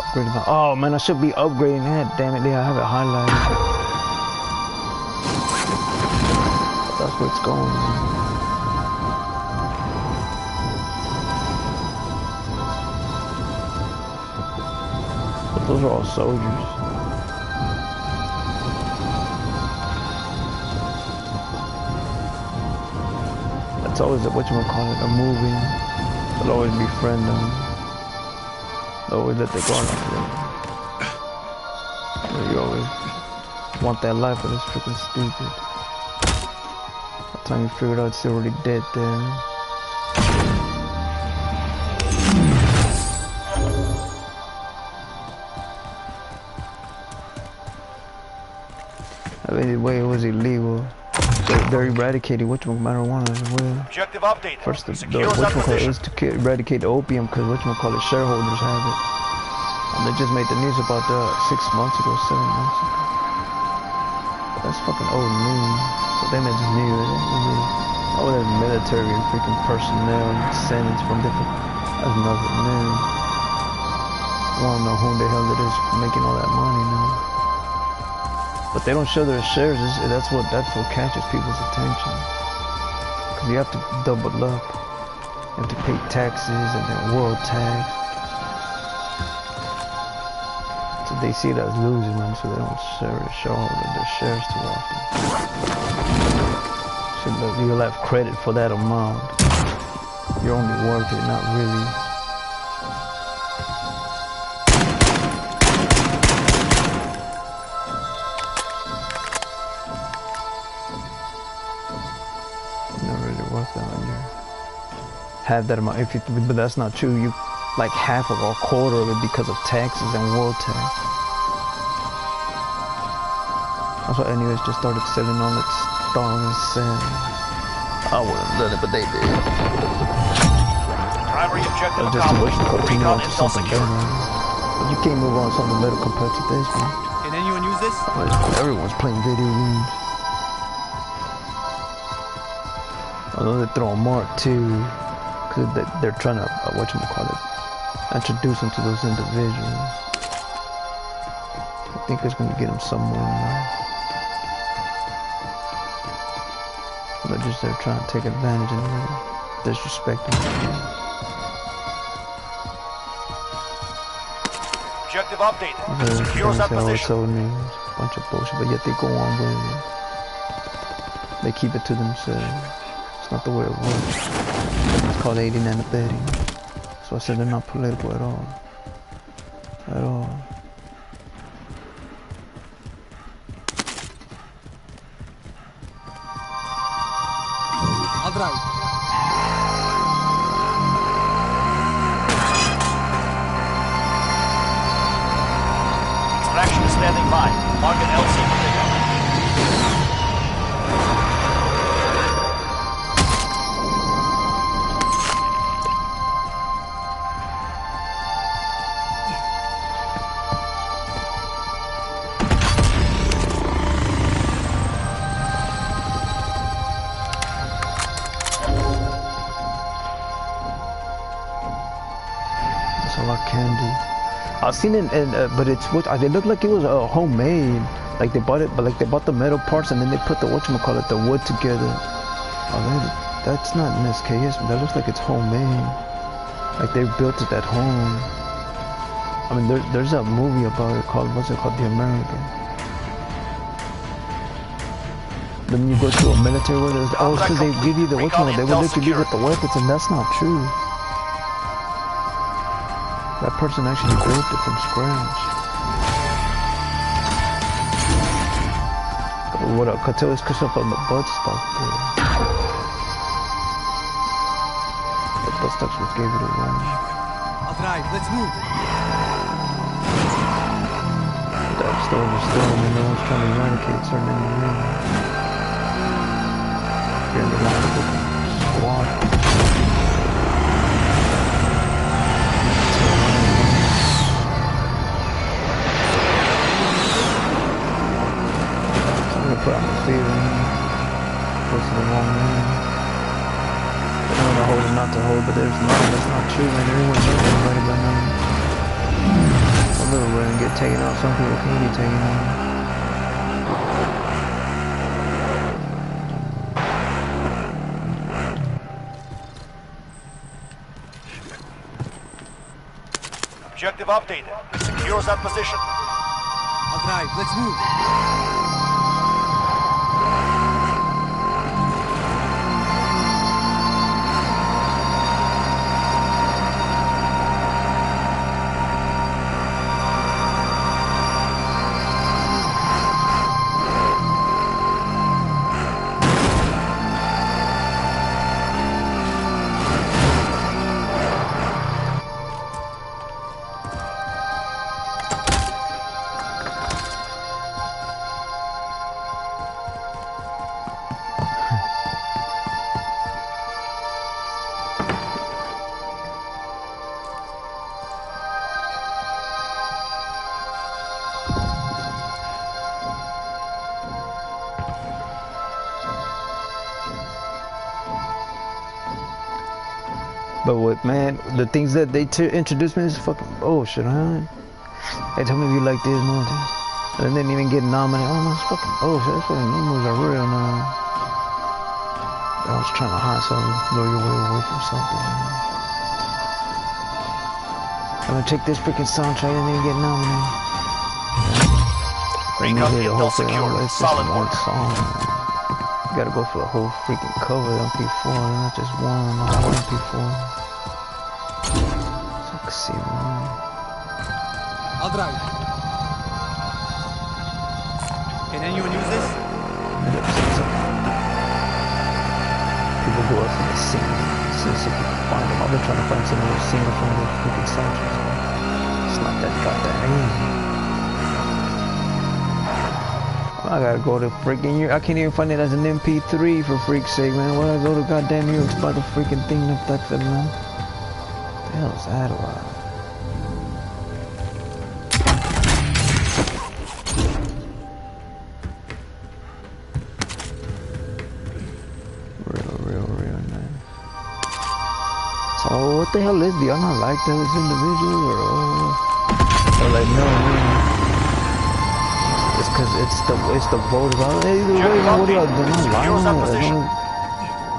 Upgrading my, oh man, I should be upgrading that. Damn it, yeah, I have it highlighted. That's where it's going, man. But those are all soldiers. That's always whatchamacallit, a movie. They'll always befriend them. They'll always let they go on after them. You always want that life, but it's freaking stupid. By the time you figure it out, it's already dead there. I mean, the way it was illegal. They're eradicating marijuana as well. Objective update. First, the Secure that whatchamacallit position. is to eradicate the opium because whatchamacallit shareholders have it. And they just made the news about that 6 months ago, 7 months ago. But that's fucking old news. So then it's new. Oh, there's military and freaking personnel and senators from different. That's nothing new. I wanna know who the hell it is making all that money now. But they don't show their shares. That's what catches people's attention. Because you have to double up. You have to pay taxes and then world tax. So they see it as losing money, so they don't show their shares too often. So you'll have credit for that amount. You're only worth it, not really. Have that amount, but that's not true. You like half or a quarter of it because of taxes and world tax. That's why anyways just started selling all that stolen and selling. I wouldn't have done it, but they did. Primary objective That's just a wish to accomplished. continue Recon on to intel something secure. better. But you can't move on to something better compared to this, man. Can anyone use this? Everyone's playing video games. I know they're throwing Mark too. They're trying to, introduce them to those individuals. I think it's going to get them somewhere now. They're just there trying to take advantage and disrespect them. Objective updated. They're Secure that trying to say, position. oh, it's old news, bunch of bullshit, but yet they go on with it. They keep it to themselves. It's not the way it works. It's called aiding and abetting. So I said they're not political at all. At all. I'll drive. Extraction is standing by. Mark an LC for pickup. like candy. I've seen it, but it's what they look like it was homemade. Like they bought it, but like they bought the metal parts and then they put the whatchamacallit, the wood together. Oh, that's not an SKS, but that looks like it's homemade. Like they built it at home. I mean, there's a movie about it called, what's it called, The American. Then you go to a military where there's, oh, because they give you the whatchamacallit, they will let you leave with the weapons, and that's not true. That person actually built it from scratch. What up? Catella's Christoph on the butt stuff, bro. The butt stuff just gave it away. I'll drive. Let's move. That storm is still, and no one's trying to eradicate certain individuals. You're in the line of the squad. Put on the feet close to the wrong man. I don't know to hold and not to hold, but there's nothing that's not true, man. Everyone's hurt everybody by now. Some people wouldn't get taken out, some people can be taken out. Objective updated. Secures that position. I'll drive. Let's move. But what, man, the things that they introduced me is fucking bullshit, huh? They told me if you like this movie, and they didn't even get nominated. Oh, no, it's fucking bullshit. That's fucking, these movies are real now. I was trying to hide something, lure your way away from something. I'm gonna check this freaking soundtrack and then get nominated. Recon intel secured. Solid work. You gotta go for the whole freaking cover of MP4, not just one MP4. So I can see one. I'll drive. Can anyone use this? People go up and sing, see if you can find them. I've been trying to find some other singer from the freaking soundtrack. It's not that goddamn easy. I gotta go to freaking I can't even find it as an MP3 for freak's sake, man. Why do I go to goddamn Europe to buy the freaking thing up that for, man? What the hell is that about? Real, man. So what the hell is the? I'm not like those individuals or like no, man. It's cause it's the voters. Either way, what do I do?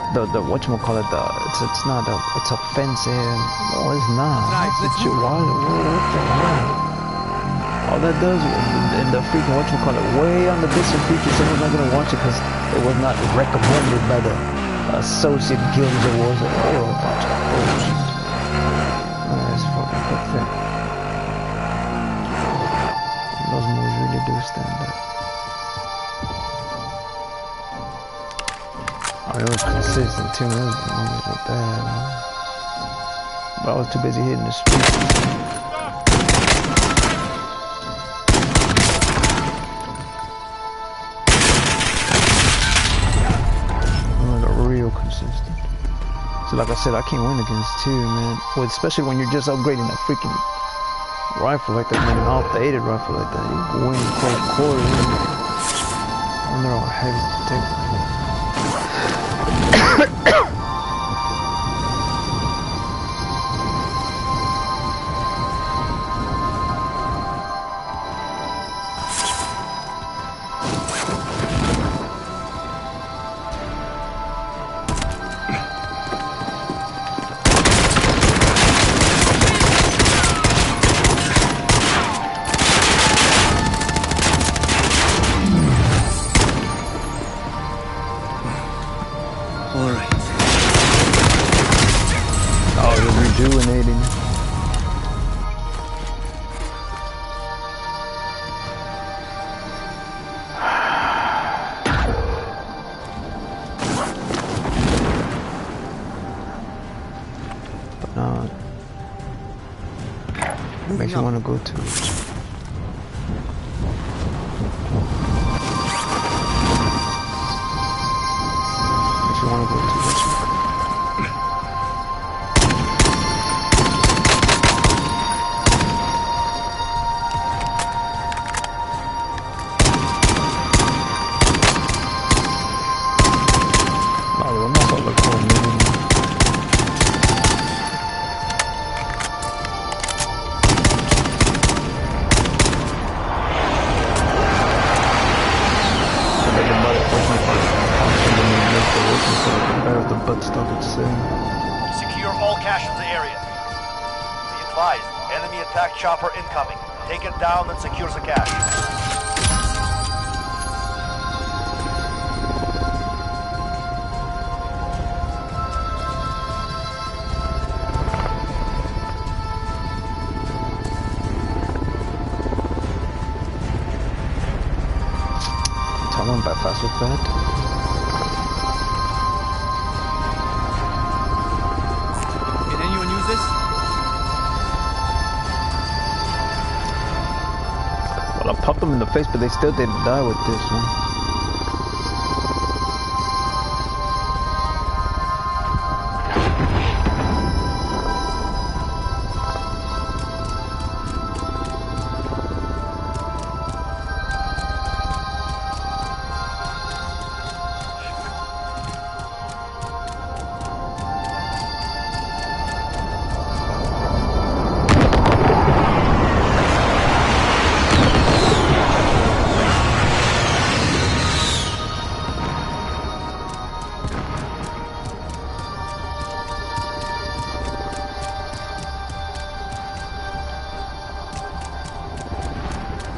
The whatchamacallit, it's not it's offensive. No, it's not. It's your what the hell? All that does in the freaking whatchamacallit, way on the distant future, someone's not gonna watch it because it was not recommended by the Associate Guilds Awards. Oh, a bunch of bullshit. That's fucking pathetic. Those movies really do stand up. I mean, it was consistent too. Those movies were bad, man. But I was too busy hitting the streets. Real consistent. So like I said, I can't win against two, man. Well, especially when you're just upgrading that freaking rifle like that, man, an outdated rifle like that. You win close quarters, and they're all heavy protected. rejuvenating. But makes you want to go to. Makes you want to go to this one. Secure all cache in the area. Be advised, enemy attack chopper incoming. Take it down and secure the cache. Someone bypass with that. Can anyone use this? Well, I popped them in the face, but they still didn't die with this one.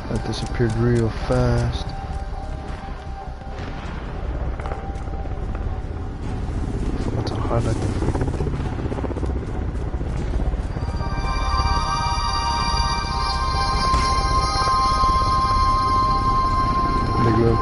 That disappeared real fast. Forgot to highlight the freaking thing. Big look.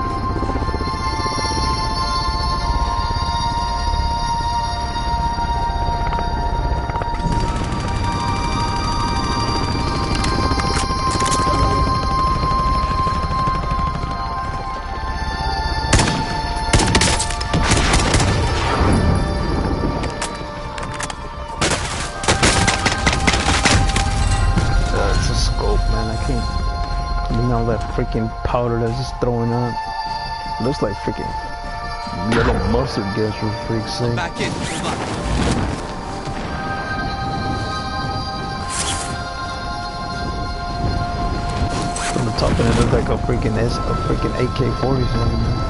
It's a scope, man. I can't. You know that freaking powder that's just throwing up. Looks like freaking little mustard gas for freak's sake. Back in. Hold on. From the top, and it looks like a freaking AK-47.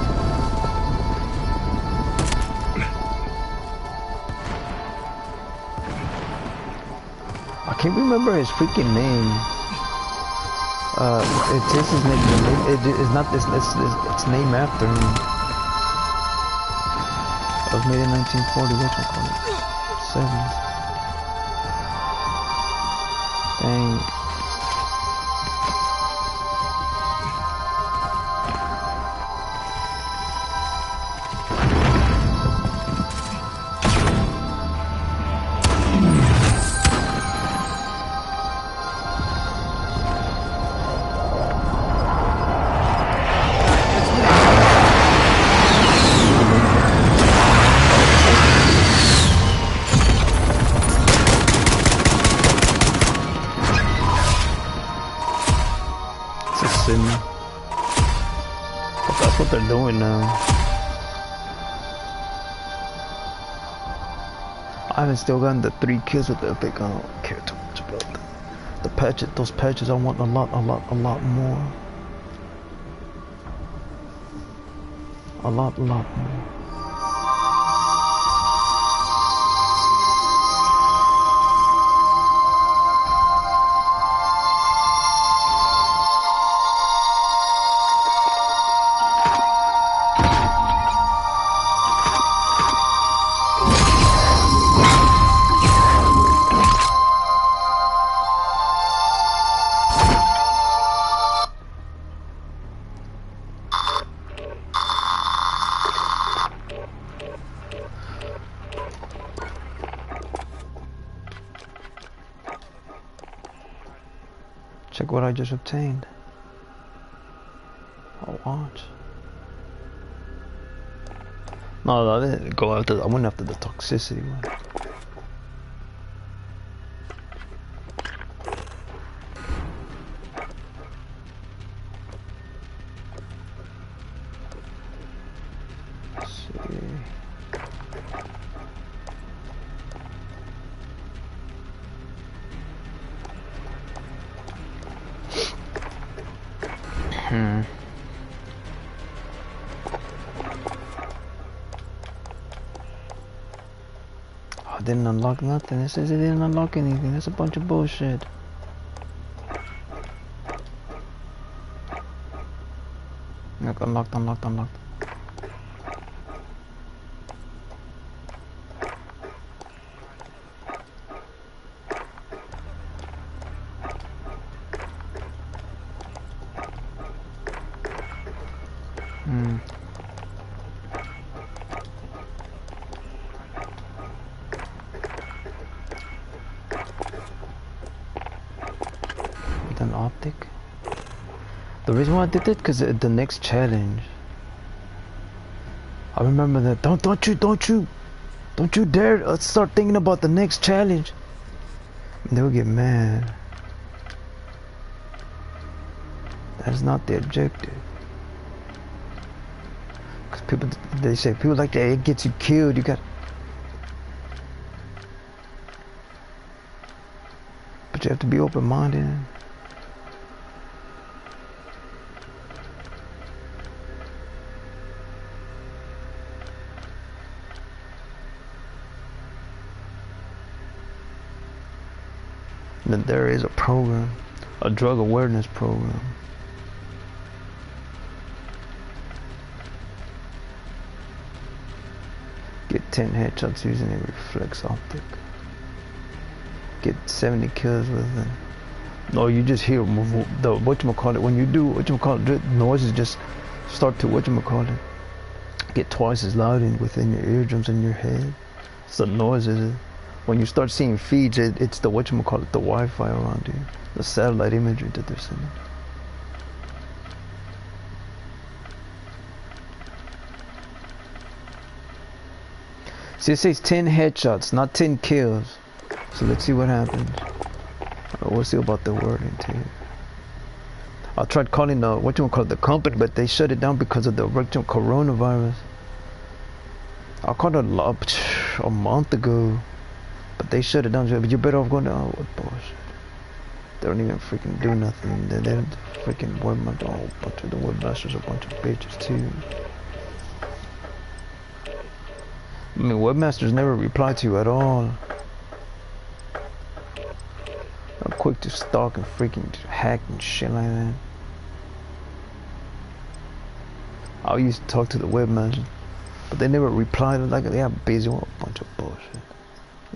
I can't remember his freaking name. It's just his name. It's not this. It's named after him. It was made in 1940. What you call it? 7s. Dang. But that's what they're doing now. I haven't still gotten the 3 kills with the epic. I don't care too much about the patches. Those patches, I want a lot more. A lot more. Like what I just obtained. I'll watch. No, I didn't go after. I went after the toxicity one. Let's see. I didn't unlock nothing. It says it didn't unlock anything. That's a bunch of bullshit. Look, unlocked. With an optic. The reason why I did that, because the next challenge. I remember that. Don't you dare start thinking about the next challenge. They will get mad. That's not the objective. Because they say people like that, it gets you killed. You got. But you have to be open-minded. Then there is a program, a drug awareness program. Get 10 headshots using a reflex optic. Get 70 kills with it. No, you just hear the whatchamacallit. When you do whatchamacallit, noises just start to whatchamacallit. Get twice as loud within your eardrums and your head. It's the noises. When you start seeing feeds, it's the whatchamacallit, the Wi-Fi around you. The satellite imagery that they're sending. See, it says 10 headshots, not 10 kills. So let's see what happens. We'll see about the wording too. I tried calling the company, but they shut it down because of the coronavirus. I called it a month ago, but they shut it down. But you're better off going to, oh, what bullshit. They don't even freaking do nothing. They're freaking webmasters. Oh, a bunch of the webmasters, a bunch of bitches too. I mean, webmasters never reply to you at all. I'm quick to stalk and freaking hack and shit like that. I used to talk to the webmasters, but they never replied. Like they are busy. What a bunch of bullshit.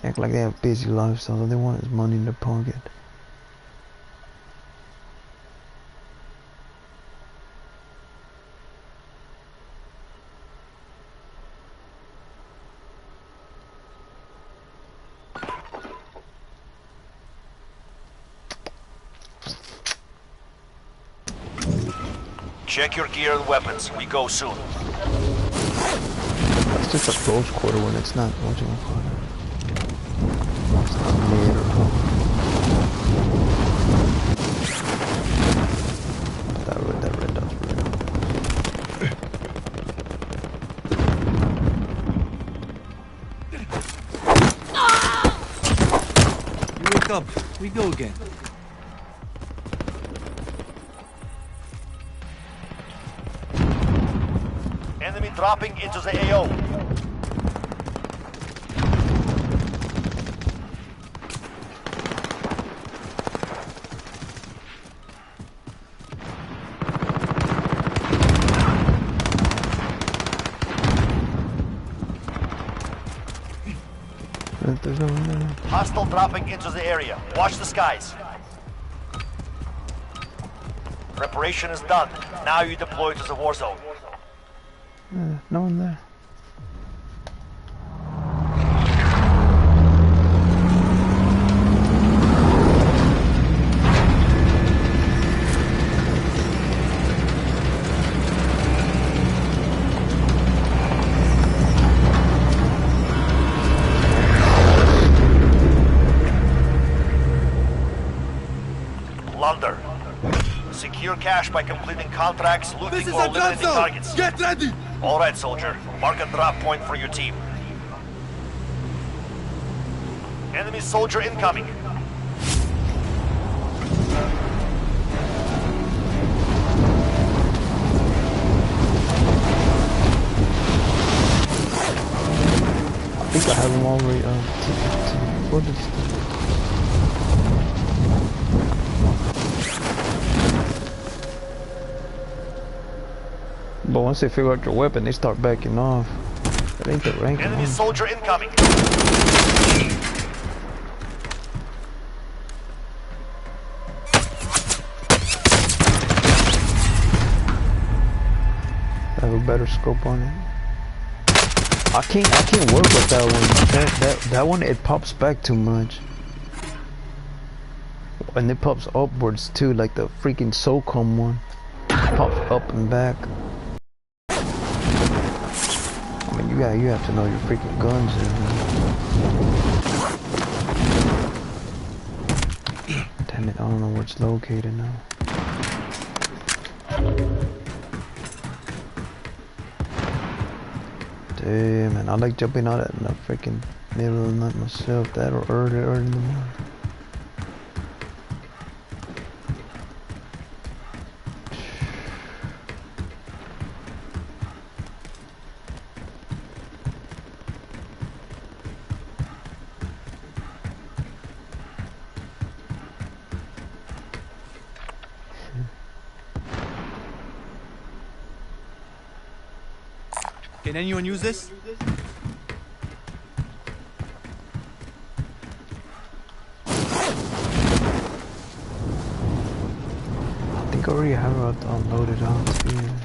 They act like they have busy lifestyles. All they want is money in their pocket. Check your gear and weapons. We go soon. It's just a close quarter when it's not what you call it. It's not mid or that red dot's red. You wake up. We go again. Enemy dropping into the AO. Hostile dropping into the area. Watch the skies. Preparation is done. Now you deploy to the war zone. No one there. Secure cash by completing contracts, This looting, is or a drop eliminating zone! targets. Get ready! All right, soldier. Mark a drop point for your team. Enemy soldier incoming. I think I have them already for this. But once they figure out your weapon, they start backing off. That ain't the rank. Enemy soldier incoming. I have a better scope on it. I can't work with that one. That one, it pops back too much. And it pops upwards too, like the freaking SOCOM one. It pops up and back. I mean, you have to know your freaking guns. Damn it, I don't know where it's located now. Damn, man, I like jumping out in the freaking middle of the night myself. That or early in the morning. Can anyone use this? I think I already have it unloaded onto here.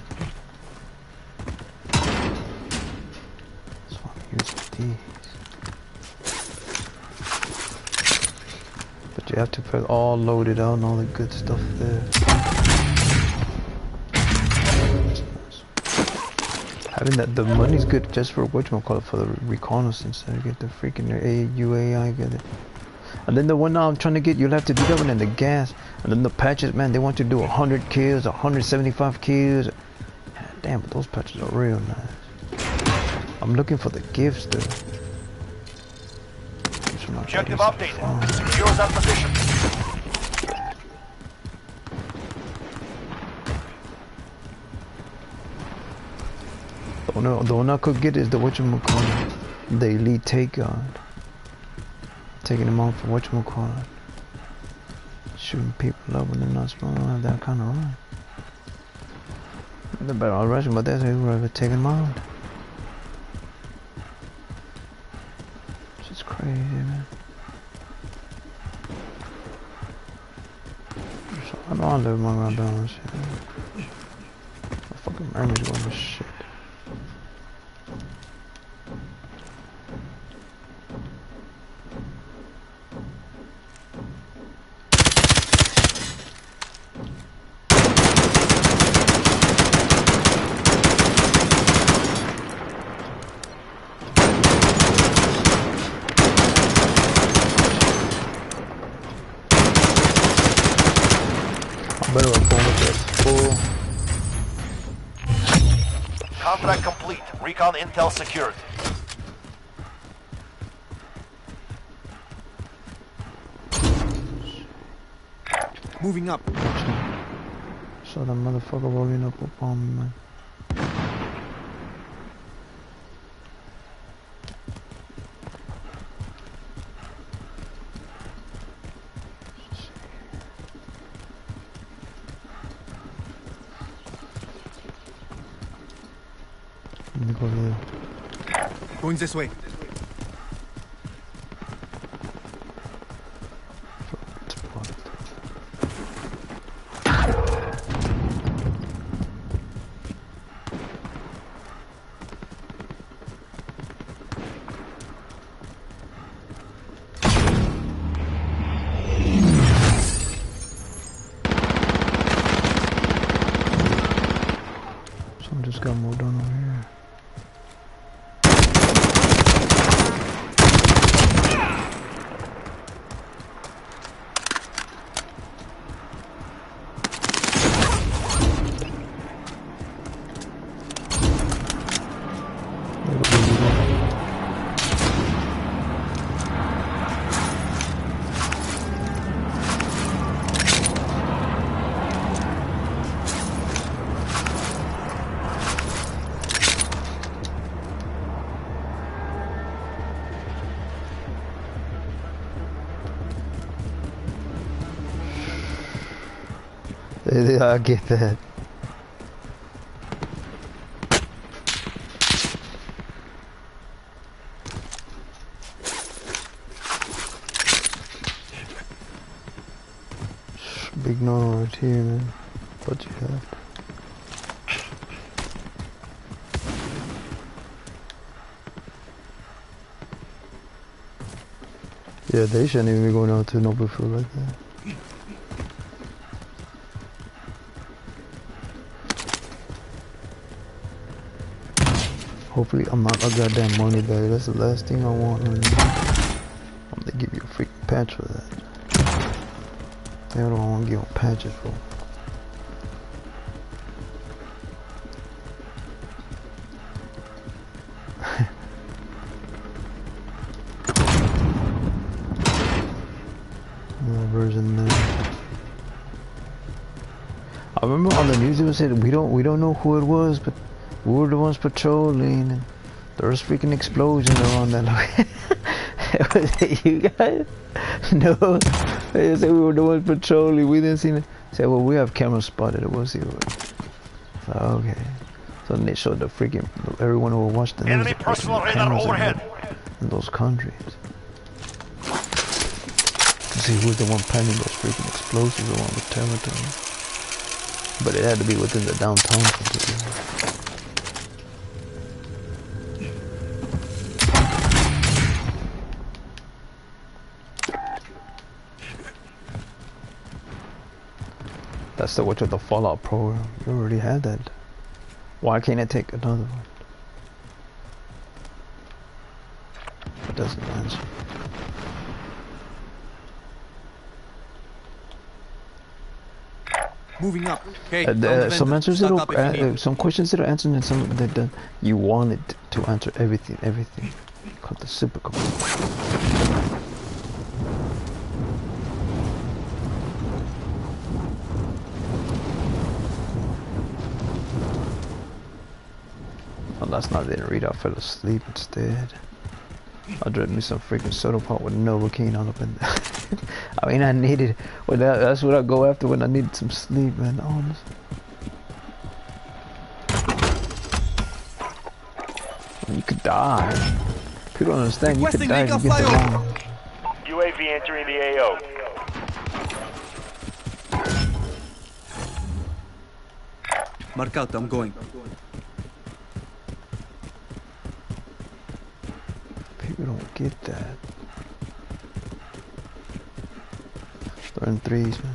Just want to use these. But you have to put all loaded out and all the good stuff there. Having that, the money's good just for whatchamacallit, for the reconnaissance. So you get the freaking UAI, get it. And then the one now I'm trying to get, you'll have to do that one in the gas. And then the patches, man, they want you to do 100 kills, 175 kills. Damn, but those patches are real nice. I'm looking for the gifts though. Objective updated. Secure that position. The one I could get is the whatchamacallit, the elite takeout. Taking them out for whatchamacallit. Shooting people up when they're not supposed to have that kind of run. They're better all rushing, but that's whoever taking them out. It's just crazy, man. So I know I live my around down and shit. My fucking memory's going to shit. Better have with this full. Contract complete. Recon intel secured. Moving up. So that motherfucker rolling up on me, man. Let me go there. Going this way. Someone just got moved on over here. I get that. Big no right here, man. But you have. Yeah, they shouldn't even be going out to Noble Food like that. Hopefully I'm not a goddamn money bag. That's the last thing I want right now. I'm gonna give you a freaking patch for that. I don't want to give them patches for. Version there. I remember on the news it said we don't know who it was, but we were the ones patrolling and there was freaking explosions around that. Was it you guys? No, they said we were the ones patrolling. We didn't see it. Said, well, we have cameras spotted it. We'll see what. Okay. So then they showed the freaking everyone who watched the news. Enemy personal radar overhead. In those countries. See who's the one planning those freaking explosives along the territory. But it had to be within the downtown. That's the watch of the Fallout program. You already had that. Why can't I take another one? It doesn't answer. Moving up. Okay. Some answers that are, some questions that are answered and some that you wanted to answer everything. Called the super computer. Well, last night I didn't read. I fell asleep instead. I drank me some freaking soda pop with Novocaine all up in there. I mean, I needed. Well, that's what I go after when I need some sleep, man. Honestly. You could die. People don't understand. You could die if you get the wrong. UAV entering the AO. Mark out. I'm going. People don't get that. They're in threes, man.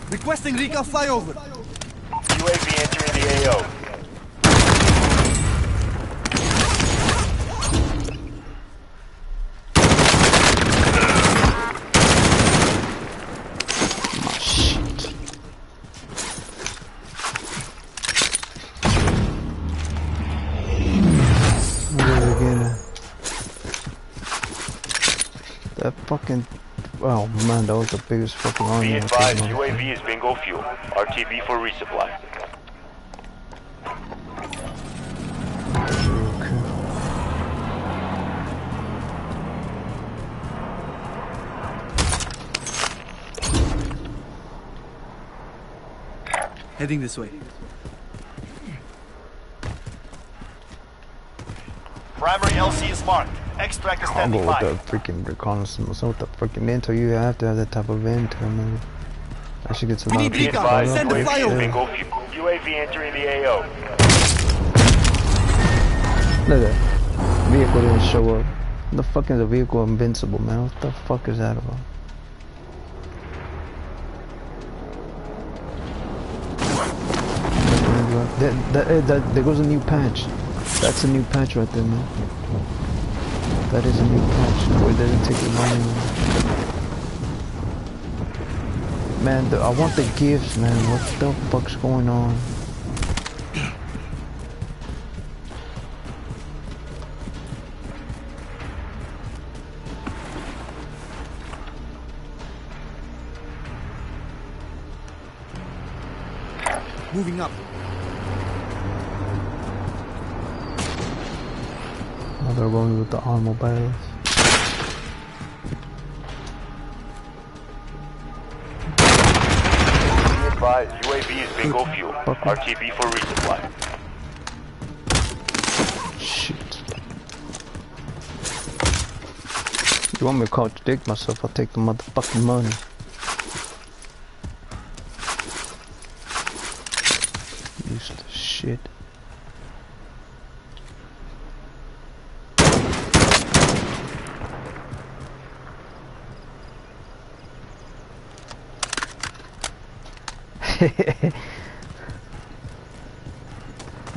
Requesting recon flyover. UAV entering the AO. That fucking... Oh man, that was the biggest fucking army. Be advised, UAV is bingo fuel. RTB for resupply. Okay. Heading this way. Primary LC is marked. Extract is I'll standing go with by. the freaking reconnaissance. With the freaking intel, you have to have that type of intel, man. I should get some. We need Be recon. advised, Send the UAV is flyover. bingo fuel. UAV entering the AO. Look at that. Vehicle didn't show up. The fuck is a vehicle invincible, man? What the fuck is that about? There goes a new patch. That's a new patch right there, man. That is a new patch. Boy, it doesn't take it long anymore. Man, I want the gifts, man. What the fuck's going on? Moving up. they're going with the automobiles. Be advised, UAV is bingo fuel. RTB for resupply. Shit. You want me to contradict myself? I'll take the motherfucking money. Useless shit.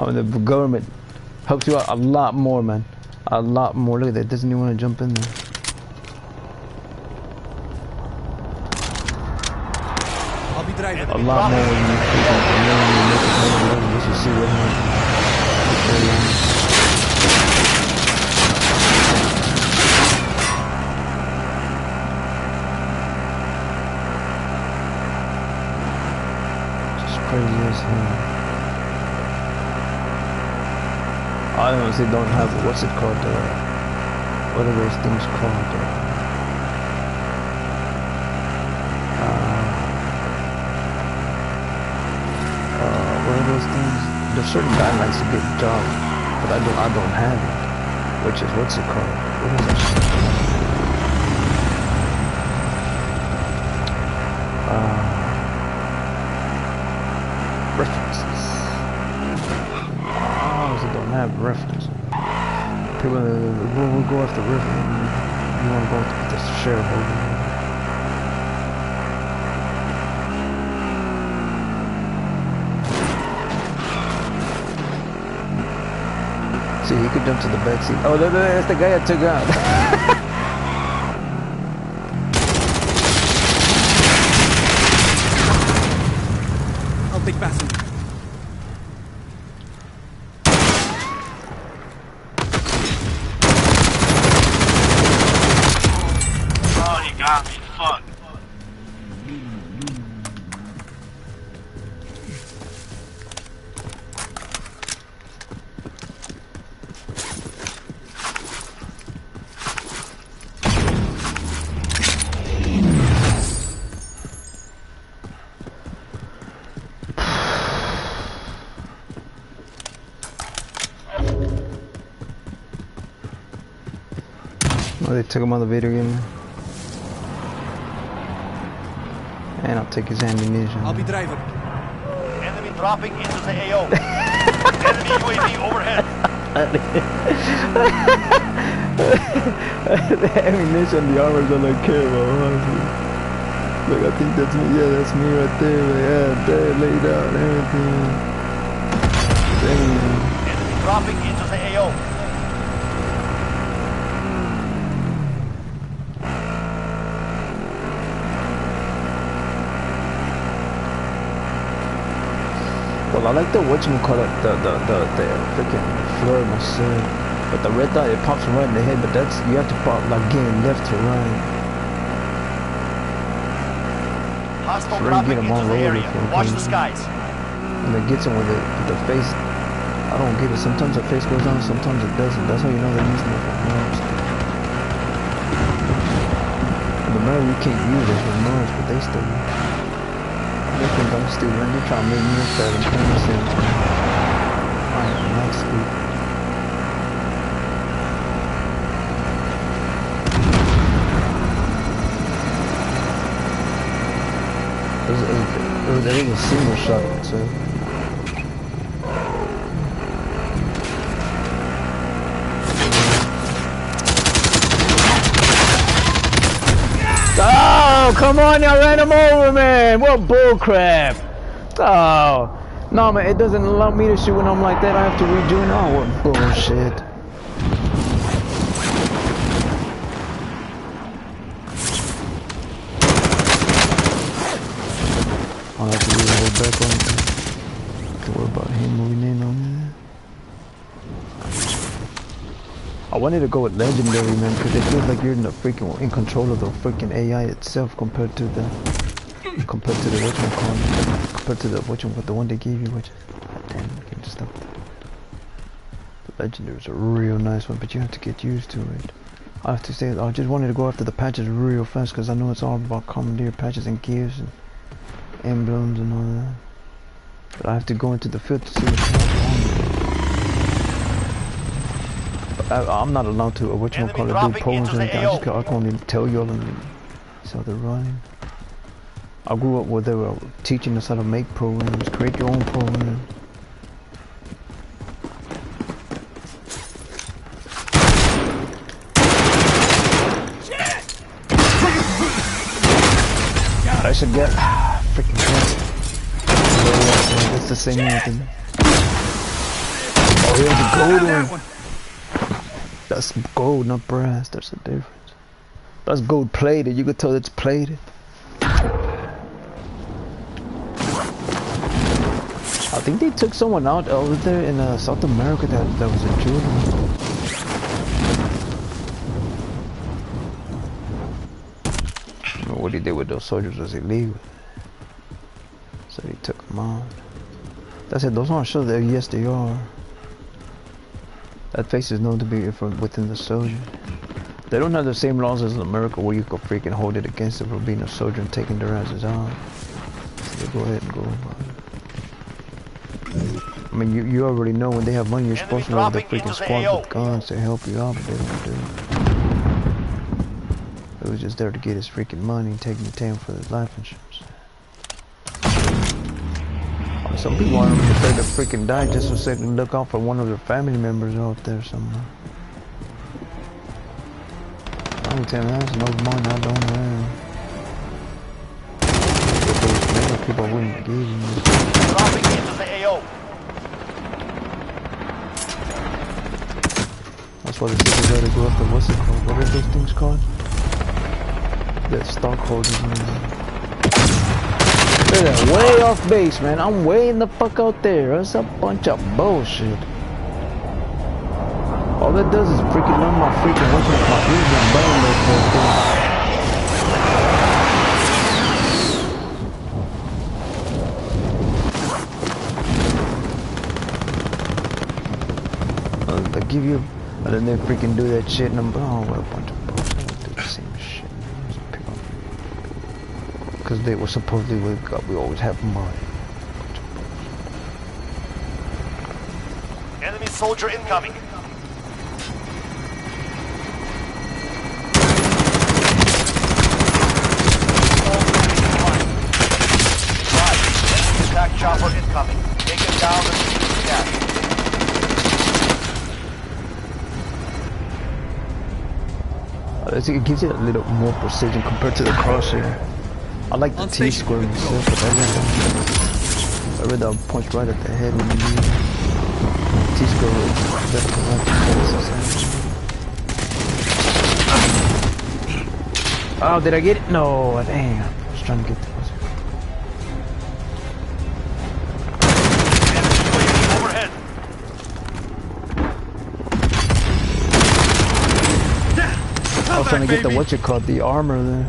I mean, the government helps you out a lot more, man. A lot more. Look at that. Doesn't even want to jump in there. I'll be driving. A lot more than you just to see what happens. Just crazy as hell. I honestly don't have, what's it called, what are those things called? What are those things? There's certain guidelines to get a job, but I don't have it. Which is, what's it called? What is that shit? References. Don't have reference. People will go after reference. You want to go with the shareholder. See, he could jump to the back seat. Oh, that's the guy I took out. I'll take passenger. Oh, they took him on the video game. And I'll take his ammunition. I'll be driver. Enemy dropping into the AO. Enemy UAV overhead. The ammunition, the armors don't like care about, honestly. Look, I think that's me. Yeah, that's me right there. Like, yeah, there, laid out and everything. Damn. Enemy dropping into the AO. Well, I like the whatchamacallit, the freaking flare myself. But the red dot, it pops right in the head, but that's, you have to pop like getting left to right. Hostile Sure, dropping get him into all the over area. for Watch him. the skies. And it gets him with the face. I don't get it. Sometimes the face goes on, sometimes it doesn't. That's how you know they're using it for noise. The mirror you can't use it for noise, but they still use it. They think I'm stupid, man. They try to make me a fat and turn this in. Alright, nice sleep. There is a single shot, so. Oh, come on, y'all ran him over, man. What bullcrap. Oh, no, man, it doesn't allow me to shoot when I'm like that. I have to rejoin. Oh, what bullshit. I'll have to do the whole back on. Don't worry about him moving in on me. I wanted to go with legendary, man, because it feels like you're in the freaking in control of the freaking AI itself compared to the the one they gave you, which damn, I can't just stop. Legendary's a real nice one, but you have to get used to it. I have to say, I just wanted to go after the patches real fast because I know it's all about commandeer patches and gifts and emblems and all that. But I have to go into the field to see what's going on. I'm not allowed to, do polls or anything. I can't even tell y'all how they're running. I grew up where they were teaching us how to make programs, create your own program. I should get freaking that's the same thing. Oh, here's the gold one. That's gold, not brass. There's a difference. That's gold plated. You could tell it's plated. I think they took someone out over there in South America that was a Jew. What he did with those soldiers was illegal, so he took them out. That's it. Those aren't soldiers. Yes, they are. That face is known to be from within the soldier. They don't have the same laws as in America where you can freaking hold it against them for being a soldier and taking their asses out. So they go ahead and go about it. I mean, you already know when they have money, you're supposed to have the freaking squad with guns to help you out, but they don't do it. It was just there to get his freaking money and taking the town for his life insurance. Some people want them to freaking die just so they can look out for one of their family members out there somewhere. I can tell you that's no money I don't have. Those people wouldn't give you. Dropping into the AO. That's why the cities gotta go up to what's it called? What are those things called? That stockholders, man. Look at that, way off base, man. I'm way in the fuck out there. That's a bunch of bullshit. All that does is freaking numb my freaking what's my ears and button those they give you, and then they freaking do that shit, and I'm oh, what a bunch of bullshit. They do the same shit. Because they were supposedly we always have money. Enemy soldier incoming. Attack chopper incoming. Take it down and shoot the gas. It gives you a little more precision compared to the crosshair. I like the T-square myself, but I read that points right at the head when you need it. T-square is better for oh, did I get it? No, damn. I was trying to get the overhead. I was trying to get the the armor there.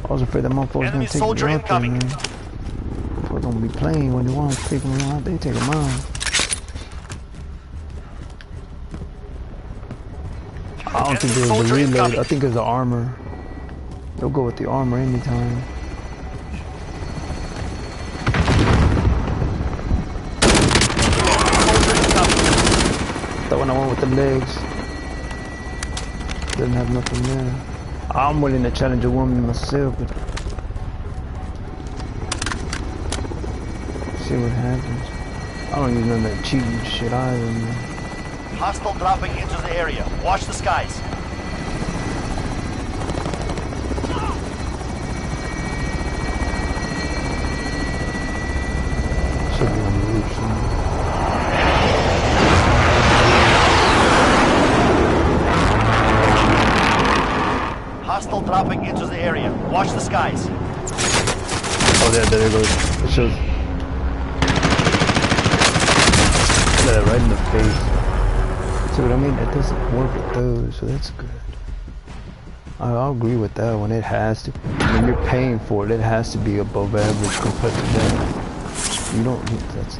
I was afraid that motherfucker was gonna take me out there, man. Motherfuckers don't be playing when they want to take them out, they take them out. I don't think there's a reload, I think it's the armor. They'll go with the armor anytime. That one I went with the legs. Didn't have nothing there. I'm willing to challenge a woman myself, but see what happens. I don't use none of that cheating shit either, man. Hostile dropping into the area. Watch the skies. Should be on the roof somewhere. Hostile dropping into the area. Watch the skies. Oh, there it goes. It shows. Look at it right in the face. See what I mean? That doesn't work with those, so that's good. I'll agree with that one. It has to. When you're paying for it, it has to be above average compared to that. You don't. That's.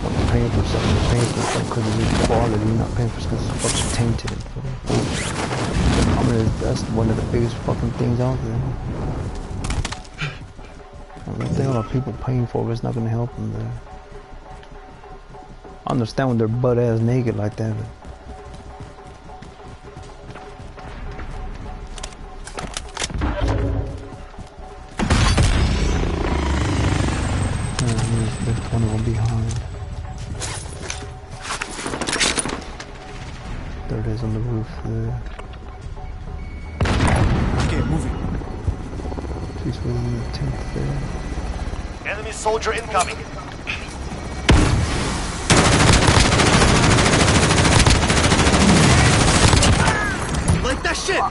When you're paying for something, you're paying for something because of the quality, you're not paying for because it's fucking tainted and fucking bullshit. I mean, that's one of the biggest fucking things out there. The thing about people paying for it, it's not gonna help them there. I understand when they're butt ass naked like that, but there's one of them behind. There it is on the roof there. Okay, moving. She's waiting in the tent there. Enemy soldier incoming. Like that shit!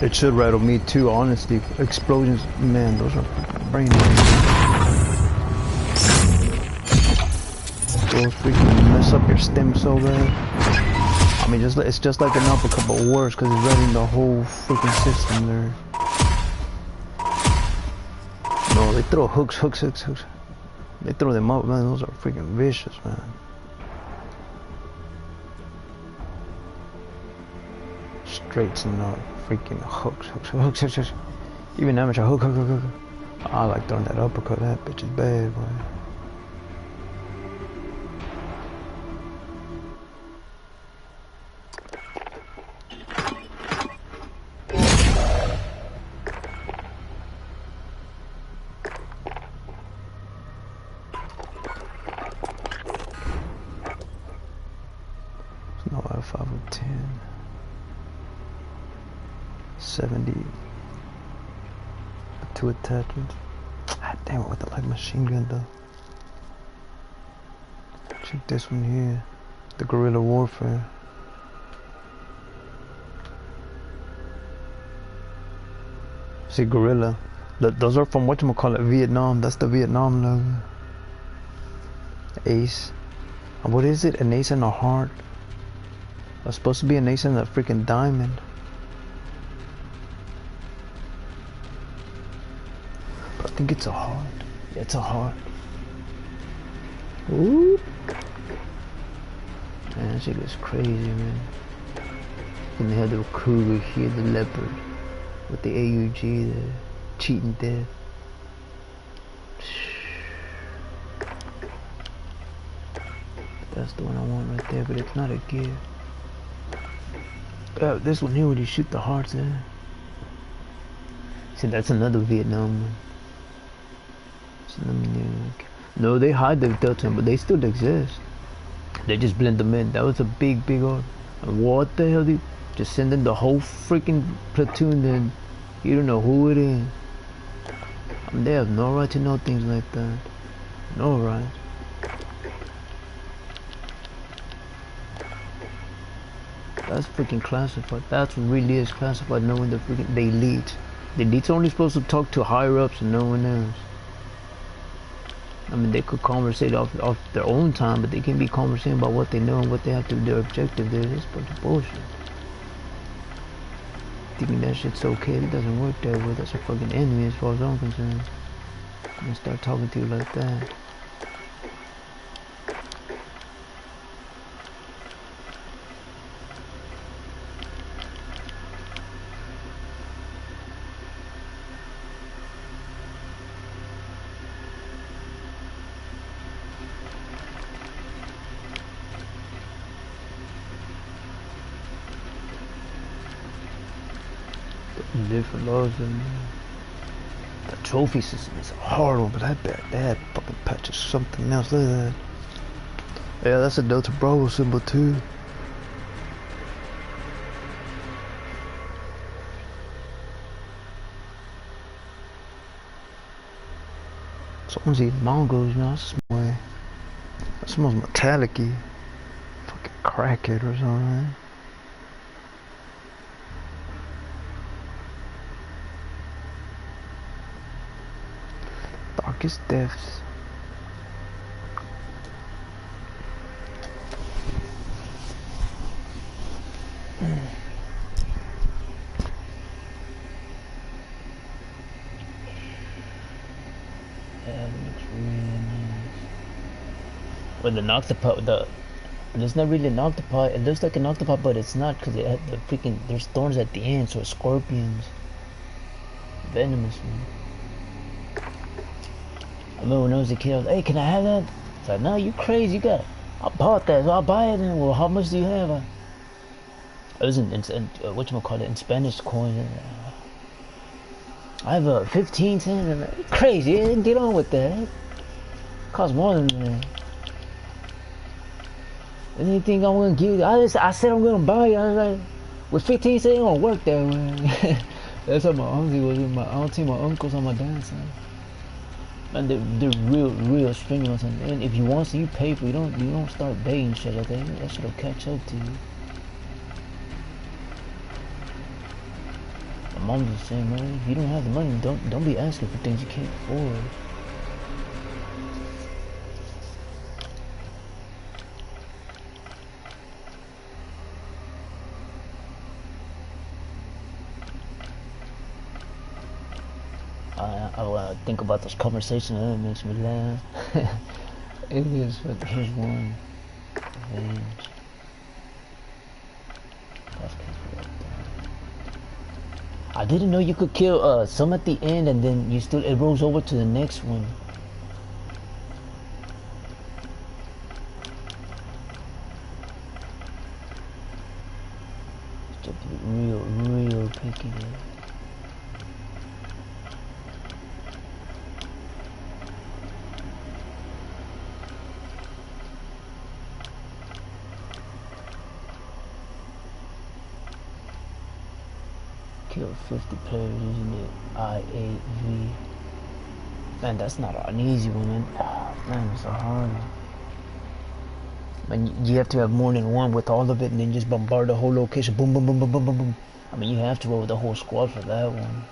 It should rattle me too, honestly. Explosions, man, those are brain. Those freaking mess up your stem so bad. I mean, it's just like an uppercut, but worse, because it's rattling the whole freaking system there. No, they throw hooks. They throw them up, man. Those are freaking vicious, man. Straights and not freaking hooks. Even amateur hook. I like throwing that uppercut. That bitch is bad, boy. No, I have 5 of 10. 70. 2 attachments. God damn it, with the light machine gun though. Check this one here. The guerrilla warfare. See, guerrilla. Those are from whatchamacallit, Vietnam. That's the Vietnam logo. Ace. What is it? An ace and a heart? It's supposed to be an ace and a freaking diamond. But I think it's a heart. Yeah, it's a heart. Ooh. Man, that shit is crazy, man. And they have the cougar here, the leopard. With the AUG, the cheating death. That's the one I want right there, but it's not a gift. This one here, where you shoot the hearts in. See, that's another Vietnam one. So let me no, they hide the Delta, but they still exist. They just blend them in. That was a big order. And what the hell, dude? Just send in the whole freaking platoon, then you don't know who it is. I mean, they have no right to know things like that. No right. That's freaking classified. That's what really is classified, knowing the freaking the elite. The elite's only supposed to talk to higher ups and no one else. I mean, they could conversate off their own time, but they can be conversating about what they know and what they have to do, their objective there. It's a bunch of bullshit. Thinking that shit's okay, it doesn't work that way. That's a fucking enemy as far as I'm concerned. And start talking to you like that. Different laws than the trophy system is a hard one, but I bet that fucking patch is something else. Look at that. Yeah, that's a Delta Bravo symbol too. Someone's eating Mongols, you know, that smells metallic-y. Fucking crackhead or something. Darkest depths. But the octopus, it's not really an octopus. It looks like an octopus, but it's not because it had the freaking. There's thorns at the end, so it's scorpions. Venomous, man. I remember when I was a kid, I was like, hey, can I have that? It's like, no, you crazy, you got it. I bought that, so I'll buy it then. Well, how much do you have? It was in whatchamacallit, in Spanish coins. I have a 15 cents, and crazy, yeah, get on with that. It costs more than that. Anything I'm gonna give you, I said I'm gonna buy it. I was like, with 15 cents, it don't work that way. That's how my auntie was with my auntie, my uncles on my dad's side. And they're real strenuous, and if you want to, you pay for it. You don't start begging shit like that. That shit'll catch up to you. My mom's the same, man. If you don't have the money, don't be asking for things you can't afford. I think about those conversations and it makes me laugh. It is, but here's one. Revenge. I didn't know you could kill some at the end and then it rolls over to the next one. Just real picky there. Kill 50 players using the IAV. Man, that's not an easy one, man. Man, it's a hard one. Man, you have to have more than one with all of it and then just bombard the whole location. Boom, boom, boom, boom, boom, boom, boom. I mean, you have to roll with the whole squad for that one.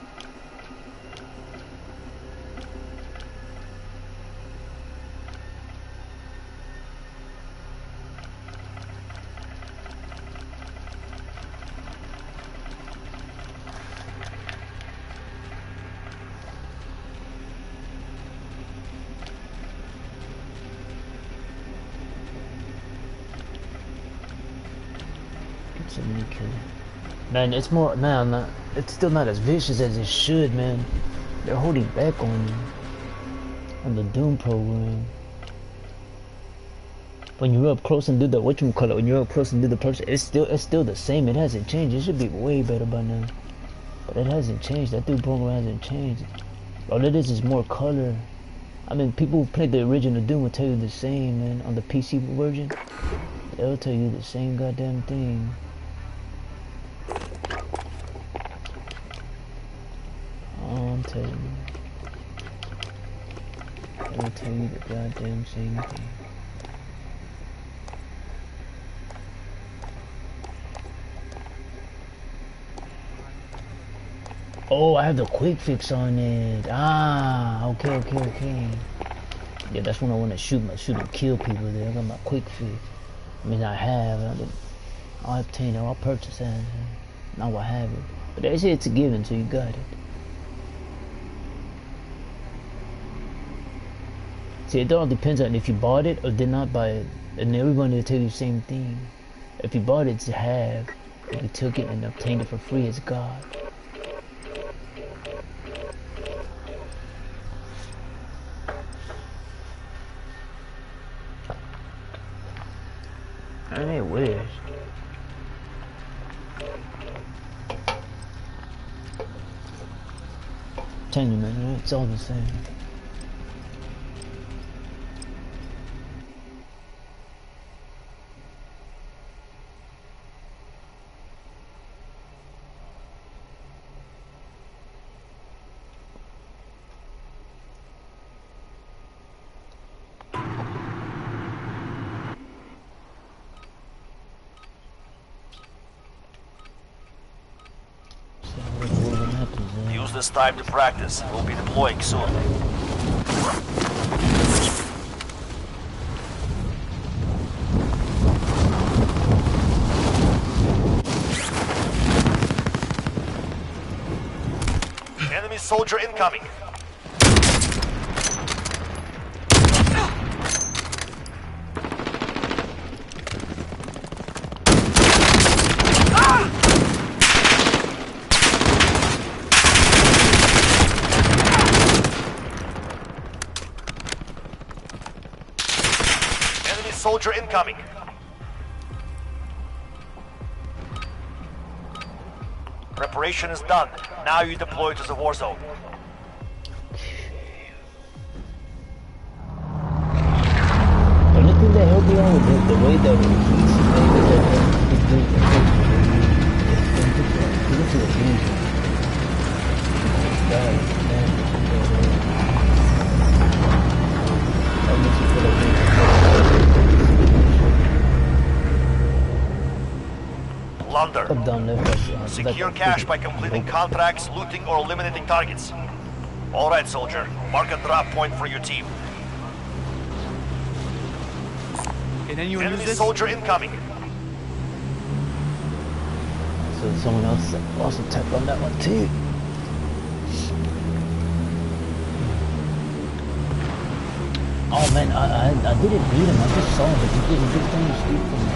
Man, it's more now. It's still not as vicious as it should, man. They're holding back on the Doom program. When you're up close and do the when you're up close and do the person, it's still the same. It hasn't changed. It should be way better by now, but it hasn't changed. That Doom program hasn't changed. All it is more color. I mean, people who played the original Doom will tell you the same, man. On the PC version, they'll tell you the same goddamn thing. I'm telling you. They'll tell you the goddamn same thing. Oh, I have the quick fix on it. Ah, okay. Yeah, that's when I want to shoot and kill people there. I got my quick fix. I mean, I'll obtain it, I'll purchase that. Now I have it. But they say it's a given, so you got it. See, it all depends on if you bought it or did not buy it. And everyone will tell you the same thing. If you bought it, it's a have. If you took it and obtained it for free, it's God. I ain't wish. Telling you, man, it's all the same. Use this time to practice. We'll be deploying soon. Enemy soldier incoming. soldier incoming. Preparation is done. Now you deploy to the war zone. The only thing that helped me out with the way that he's to the fusion. Plunder. Up down left. Secure cash by completing contracts, looting, or eliminating targets. All right, soldier. Mark a drop point for your team. Can anyone use Enemy this? soldier incoming. So someone else also tapped on that one too. Oh man, I didn't read him. I just saw him, but he didn't get down the street from me.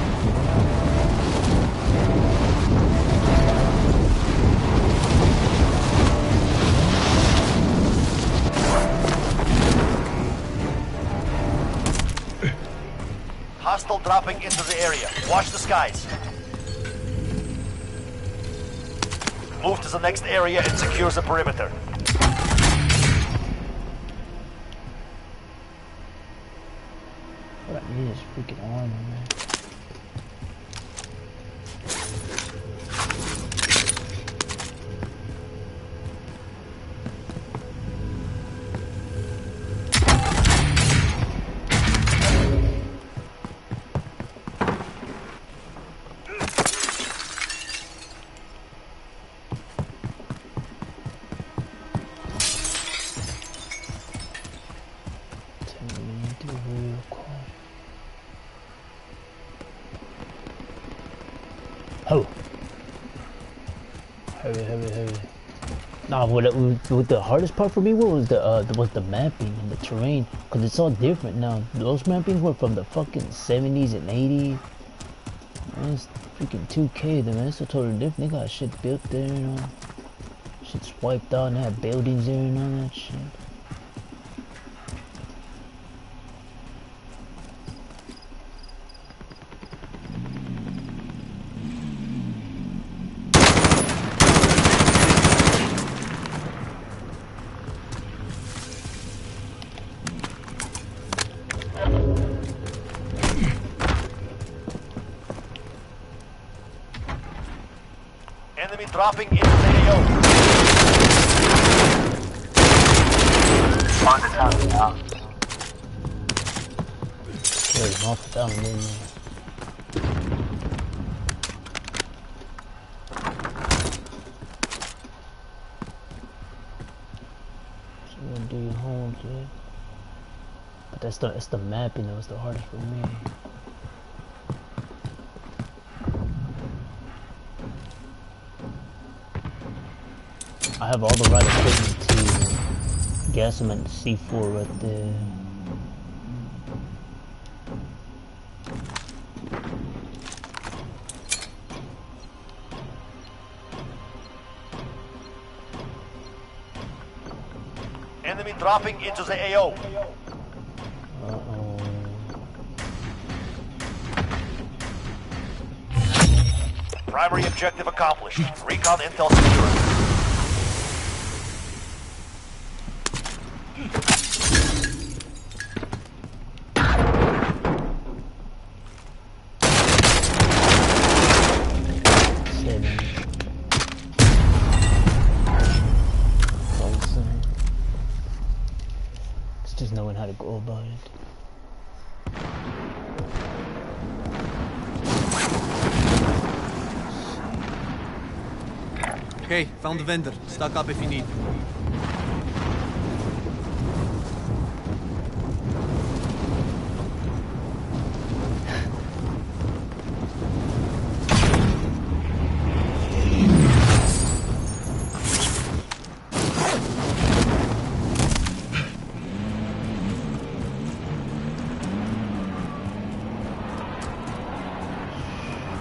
Hostile dropping into the area. Watch the skies. Move to the next area and secure the perimeter. What I need is freaking armor, man. Oh, heavy. Nah, what the hardest part for me was the mapping and the terrain, cause it's all different now. Those mappings were from the fucking 70s and 80s. Man, it's freaking 2K, man. It's so totally different. They got shit built there, you know. Shit's wiped out and they have buildings there and all that shit. Enemy dropping into the AO. On the top now. Carry him off down there, man. So you gonna do your home, kid. But it's the mapping that was the hardest for me. I have all the right equipment to gas him at C4 right there. Enemy dropping into the AO. Uh-oh. Primary objective accomplished. Recon intel secured. It's just knowing how to go about it. Okay, found the vendor. Stock up if you need.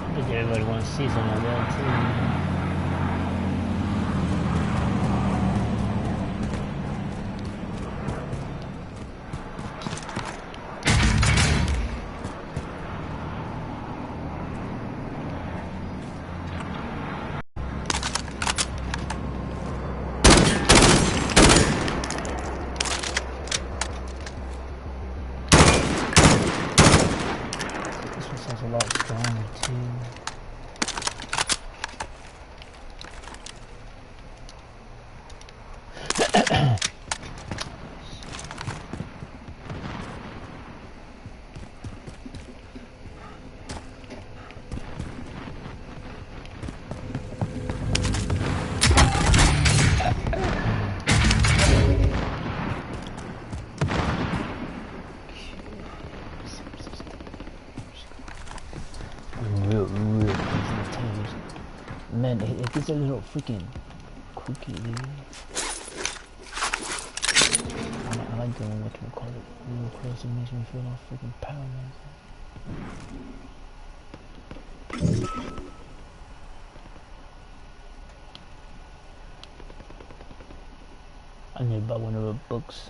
I think everybody wants to see something like that too. Real business times. Man, it gets a little freaking cookie, dude. I like doing what we call it real close. It makes me feel all freaking paralyzed. I need to buy one of her books.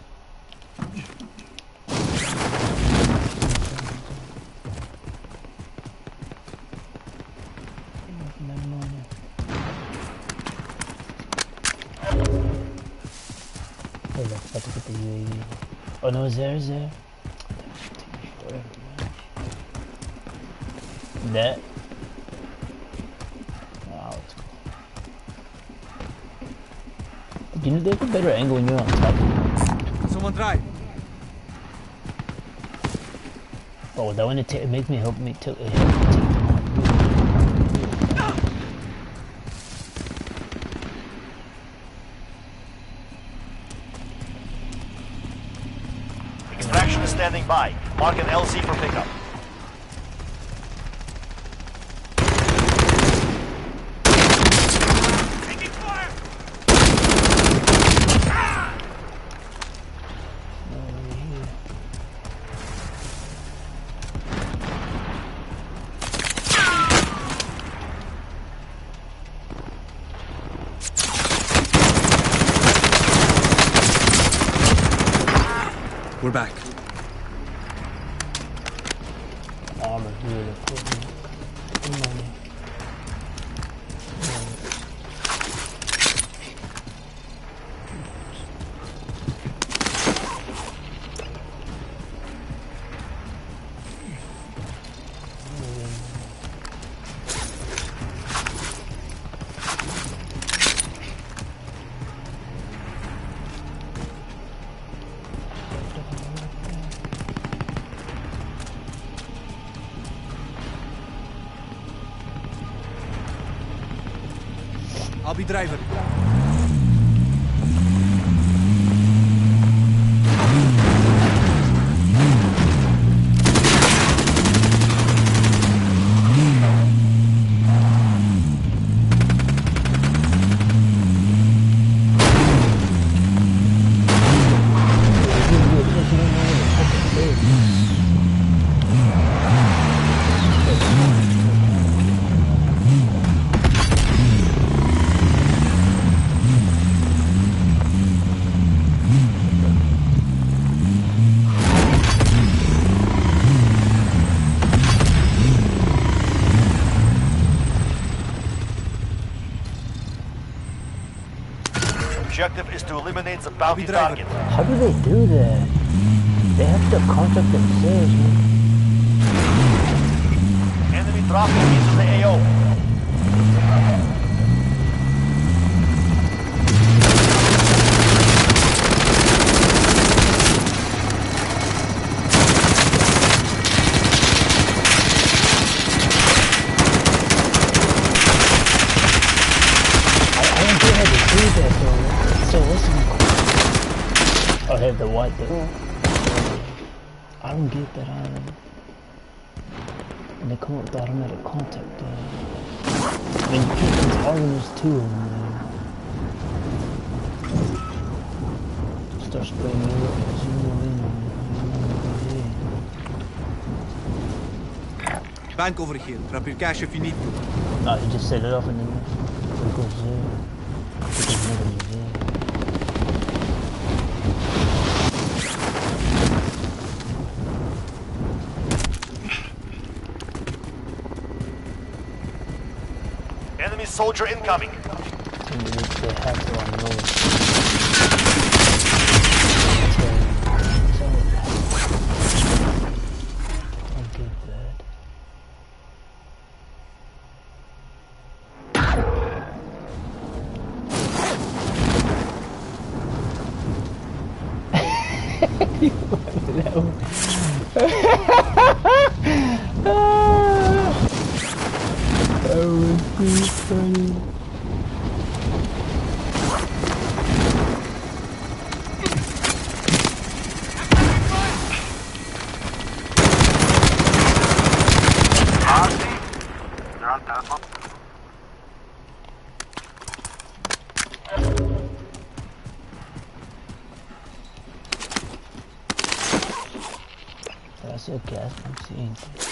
About to get the UAV. Oh no, is there? That. Wow, it's cool. You know, they have a better angle when you're on top. Someone drive. Oh, that one it makes me help me take them out. Extraction is standing by. Mark an LZ for pickup. Taking fire! We're back. Armor here to put me. Come on. I'll be driver. Objective is to eliminate the bounty target. How do they do that? They have to contact themselves, man. Enemy dropping into the AO. I don't get how they do that, though. So what's the... Oh, they have the white there. I don't get that either. And they come up with automatic contact there. I mean, you can't use Hardeners too, man. Start spraying you up as you move in. Bank over here. Drop your cash if you need to. No, you just set it off and then it goes there. It goes there. Enemy soldier incoming. They have to unload. Don't get that. That one. That was so funny. That's okay, I'm seeing things.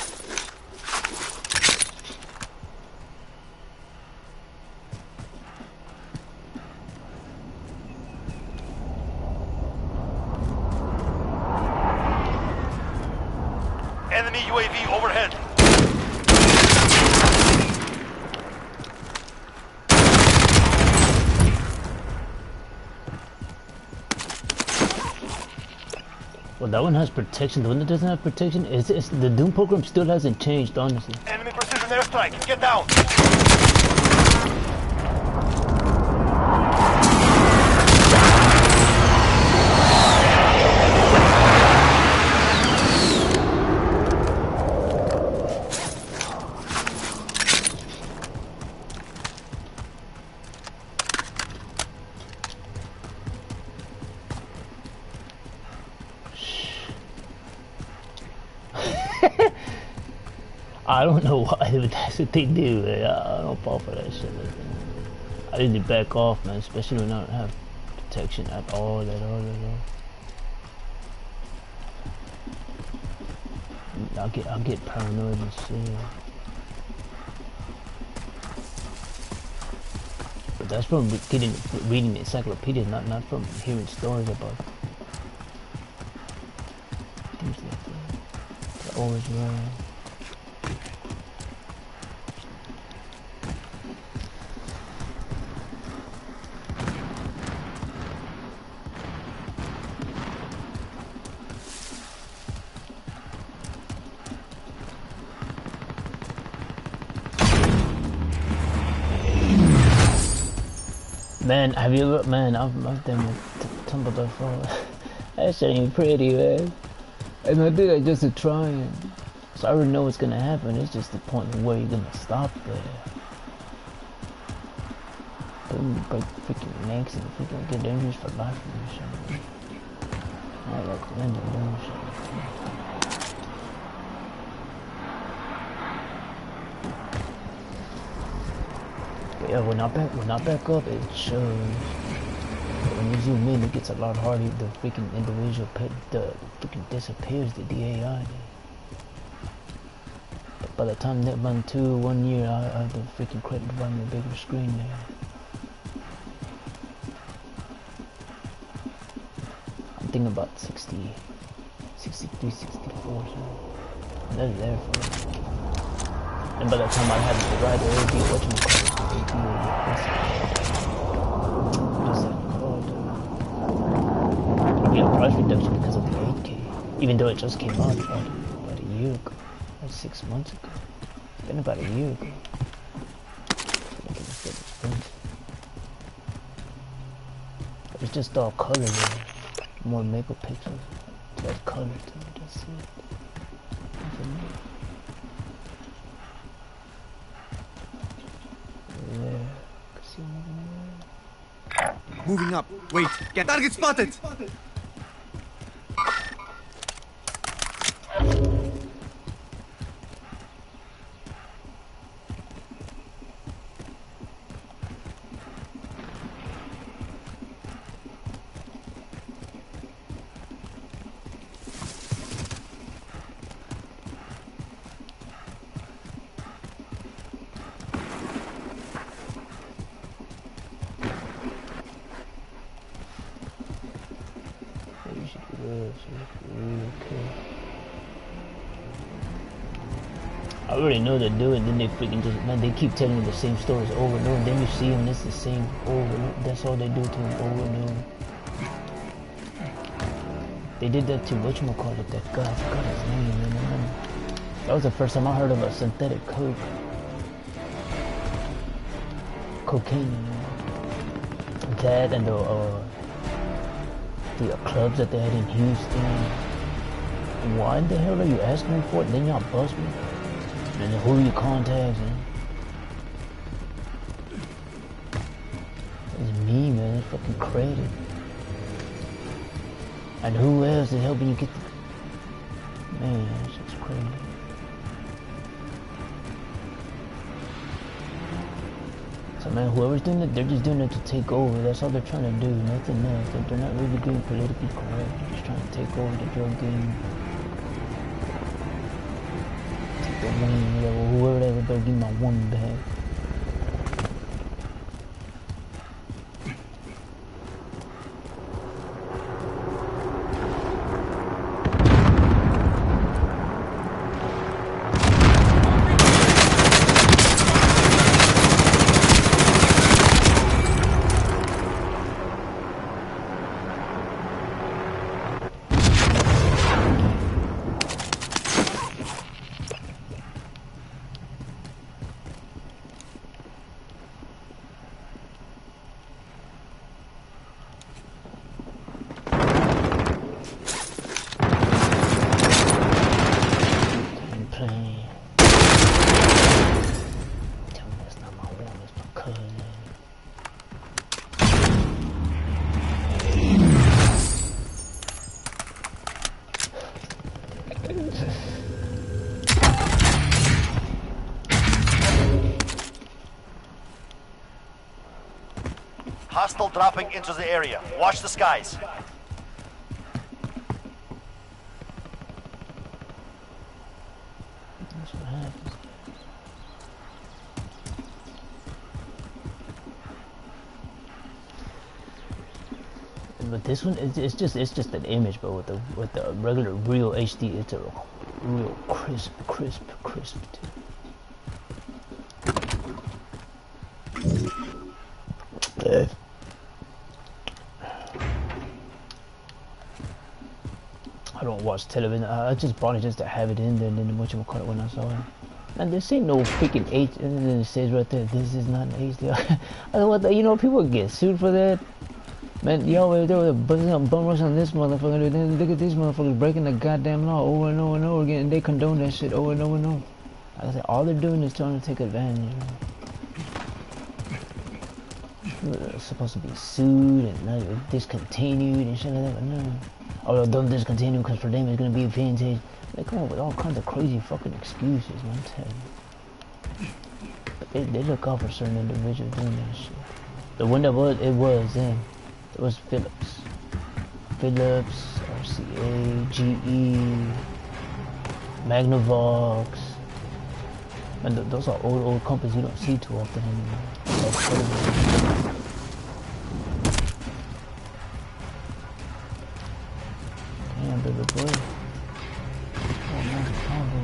Enemy UAV overhead. Well, that one has protection. The one that doesn't have protection, it's the Doom program still hasn't changed, honestly. Enemy precision airstrike. Get down. I don't know why, but that's what they do, man. I don't fall for that shit. Man. I need to back off, man, especially when I don't have protection at all, I'll get paranoid and shit. But that's from reading the encyclopedia, not from hearing stories about things like that. They're always wrong. Man, have you looked, man, I've done tumbled off all. That shit ain't pretty, man. And I did it just to try it. So I already know what's gonna happen, it's just the point of where you're gonna stop there. Don't break freaking necks and freaking get dangerous for life and shit. I like to end up doing shit. Yeah, when I back up, it shows. When you zoom in, it gets a lot harder. The freaking individual pet, the freaking disappears. The DAI. But by the time that run 1 year, I have the freaking credit provide me a bigger screen there. I'm thinking about 60, 63, 64. So that's there for me. And by the time I have the right, it will be whatchamacallit. It'll be a price reduction because of the 8K. Even though it just came out about a year ago. Like 6 months ago. It's been about a year ago. It's just all color there. More megapixels. That color to it, that's it. Moving up. Wait. Get target spotted. I already know they're doing, then they freaking just, man, they keep telling you the same stories over and over, and then you see them, it's the same over and over. That's all they do to them over and over. They did that to whatchamacallit, that guy, I forgot his name, man. That was the first time I heard of a synthetic coke. Cocaine, you know. That and The clubs that they had in Houston. Why the hell are you asking me for it? Then y'all bust me. And then who are you contacting? It's me, man. It's fucking credit. And who else is helping you get the... Man, that shit's crazy. So man, whoever's doing it, they're just doing it to take over. That's all they're trying to do, nothing else. They're not really being politically correct. They're just trying to take over the drug game. Take the woman, whatever, whoever that is, better give me my woman back. Hostile dropping into the area. Watch the skies. That's what happens. But this one, it's just an image, but with the regular real HD, it's a real crisp too. I don't watch television. I just bought it just to have it in there, and then whatchamacallit when I saw it. And this ain't no freaking H, and then it says right there, this is not an HD. I don't know what you know, people get sued for that. Man, yo, they were bum rush on this motherfucker. Then look at these motherfuckers breaking the goddamn law over and over and over again, and they condone that shit over and over and over. Like I said, all they're doing is trying to take advantage. They're supposed to be sued and not discontinued and shit like that, but no. Although don't discontinue because for them it's gonna be a vintage. They come up with all kinds of crazy fucking excuses, man. I'm telling you. But they look out for certain individuals doing that shit. The one that was, it was them. It was Philips, RCA, GE, Magnavox. And those are old companies you don't see too often anymore. Damn, baby boy. Oh, man, combo.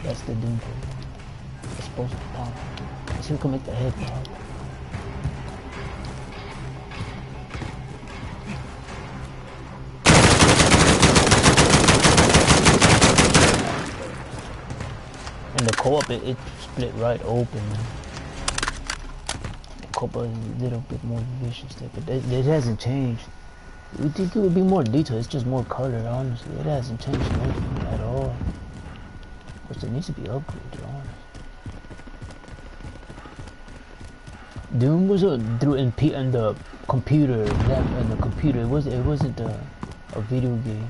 That's the dimple. It's supposed to pop. Let's see who can make the head pop. And the co-op, it split right open. The co-op is a little bit more vicious there, but it hasn't changed. We think it would be more detailed, it's just more colored, honestly. It hasn't changed anything at all. Of course, it needs to be upgraded, honestly. Doom was through in the computer, it wasn't a video game.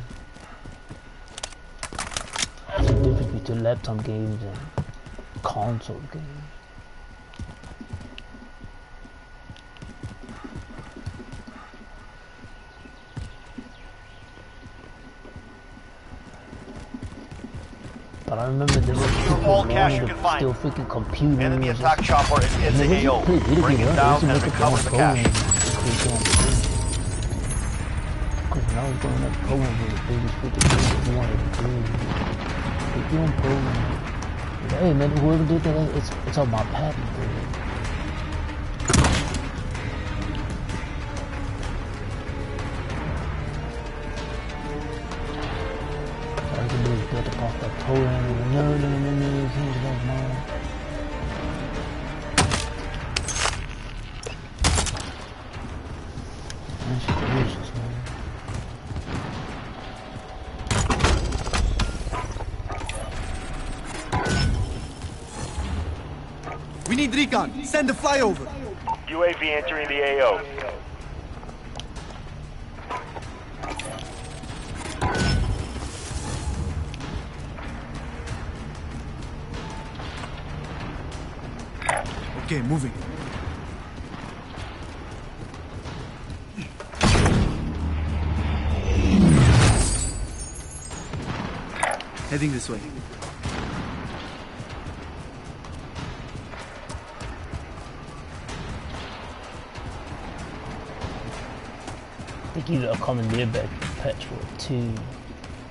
There's a difference between laptop games and console games. But I remember there was all cash you can find. Still freaking computers. Enemy attack chopper is in the AO. Bring it down and recover the cash. Because when I was growing up, program was the biggest freaking thing you wanted to do. Keep doing programming. Hey man, whoever did that, it's on my patent, dude. All I can do is build up off that program. No, you can't get off mine. We need recon. Send a flyover. UAV entering the AO. Okay, moving. Heading this way. I think he's a commandeer back Patchwork too.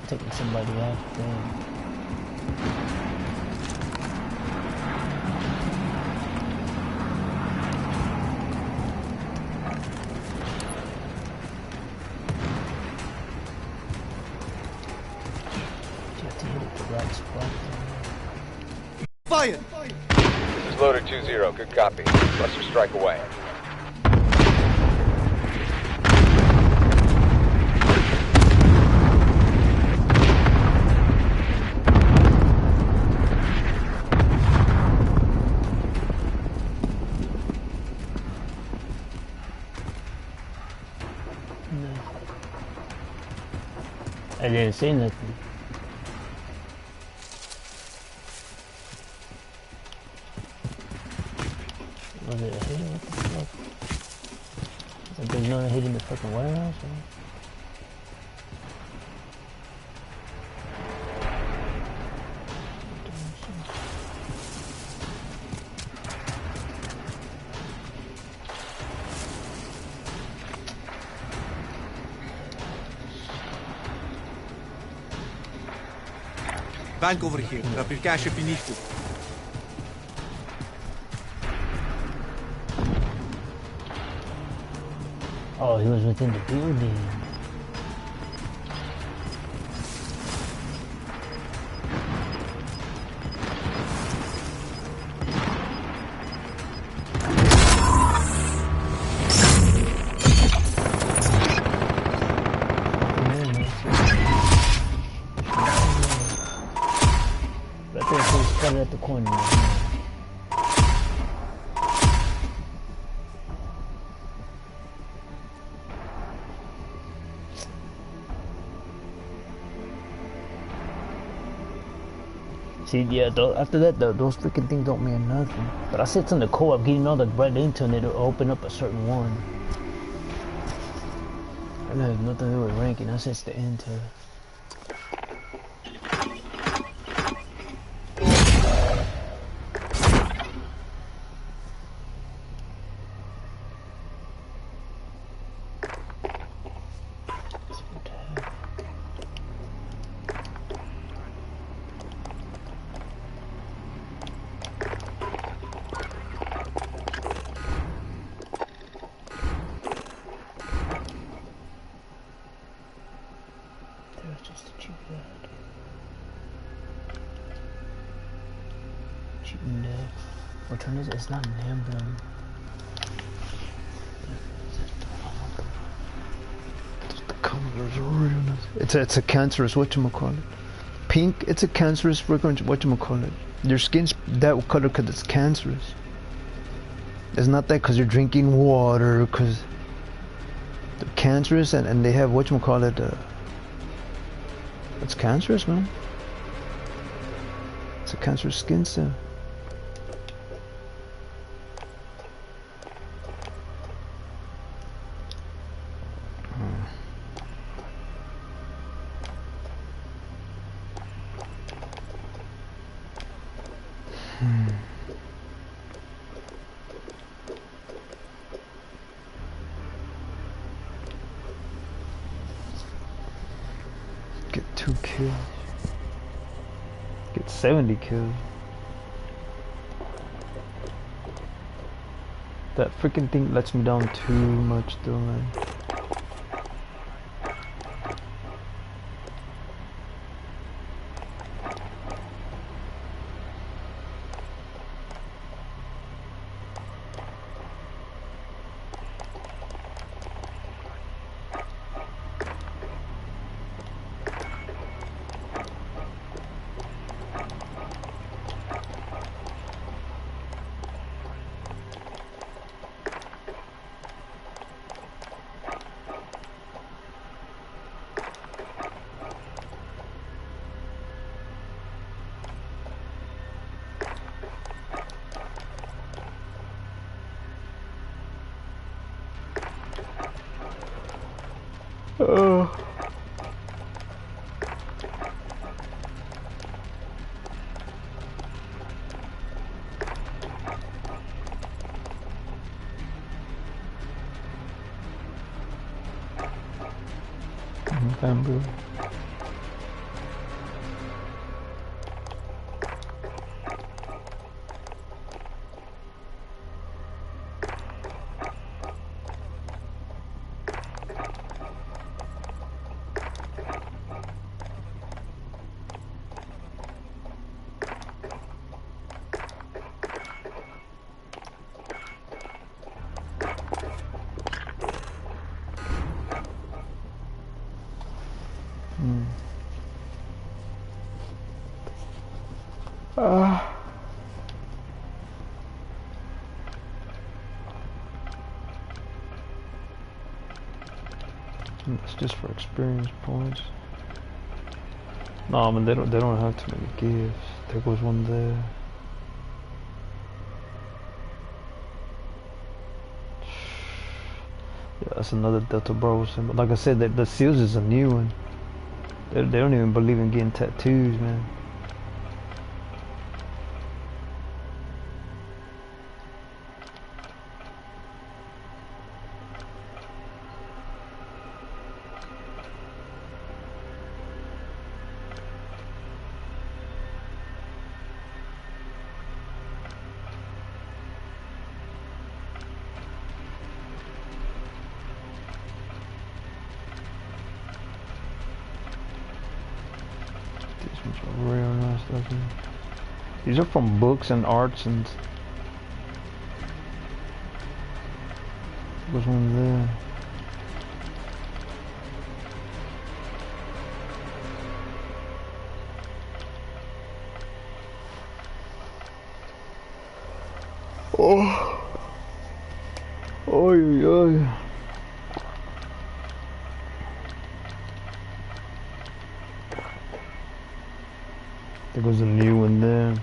Taking somebody out. Damn. You have to hit it the right spot. Fire! This is Loader 2-0. Good copy. Buster strike away. I didn't say nothing. Was it a hit? What the fuck? Like there's no hit in the fucking warehouse? Or? Bank over here. Drop your cash if you need to. Oh, he was within the building. Right there, so he's spotted at the corner. See, yeah, after that, those freaking things don't mean nothing. But I said something to co-op, getting all the right into it, it'll open up a certain one. That has nothing to do with ranking, that's just the enter. Which one is it? It's not an emblem. The colors are real nice. It's a cancerous whatchamacallit. Pink, it's a cancerous whatchamacallit. Your skin's that color because it's cancerous. It's not that because you're drinking water, because they're cancerous and they have whatchamacallit. It's cancerous, man. It's a cancerous skin cell. Get 2 kills. Get 70 kills. That freaking thing lets me down too much though, man. Oh. Bamboo. It's just for experience points. No, I mean they don't have too many gifts. There goes one there. Yeah, that's another Delta Bravo symbol. Like I said, the seals is a new one. They don't even believe in getting tattoos, man. These ones are real nice looking. These are from books and arts and there's one there. Oh, oi, oi. There goes a new one there.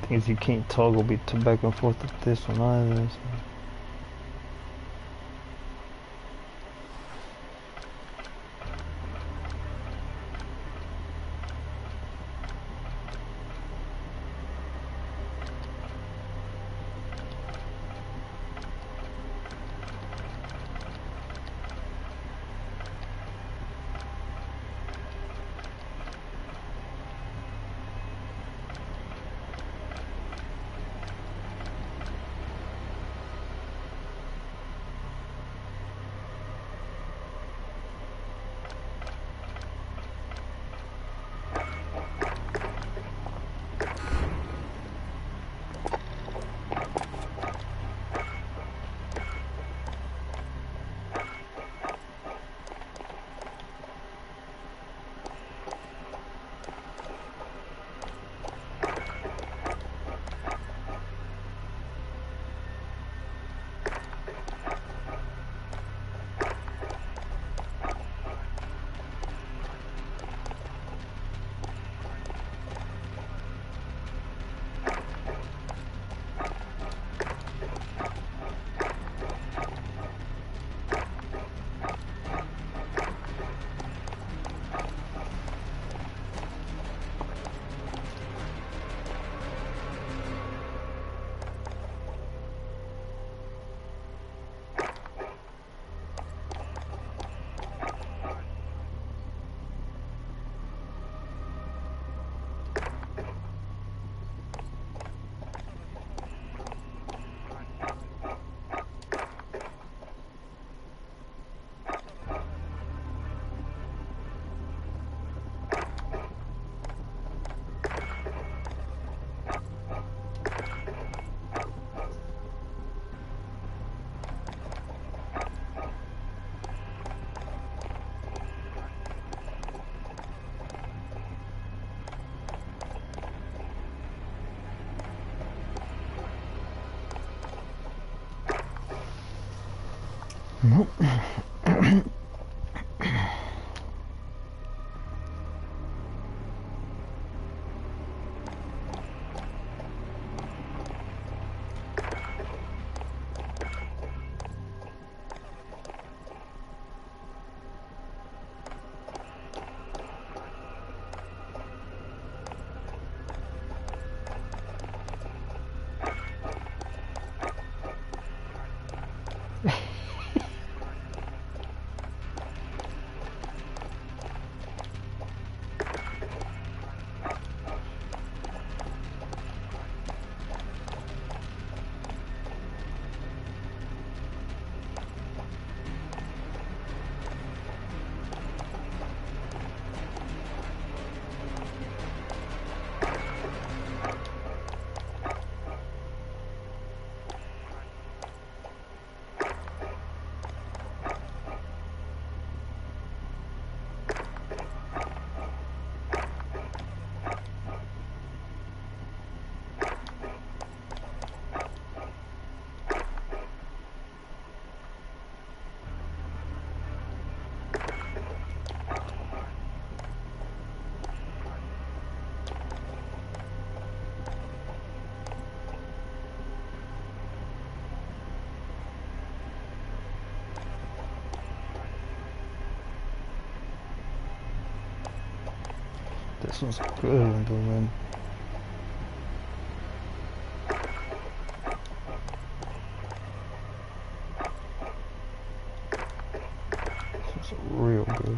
Thing is, you can't toggle back and forth with this one either. So. This one's a good one, though, man. This one's real good.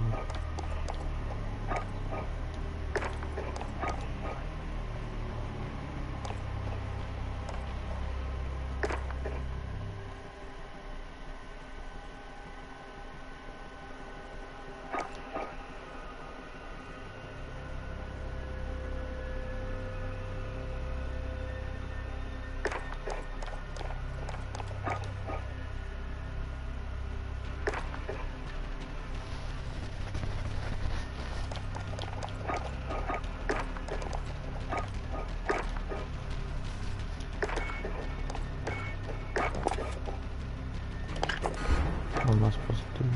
What am I supposed to do?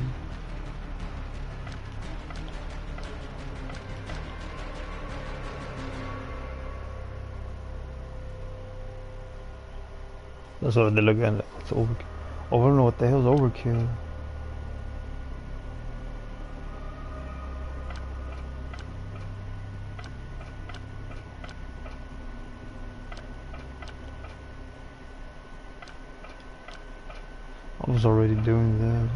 That's what they're looking at. It's overkill. Oh, I don't know what the hell's overkill. I was already doing that.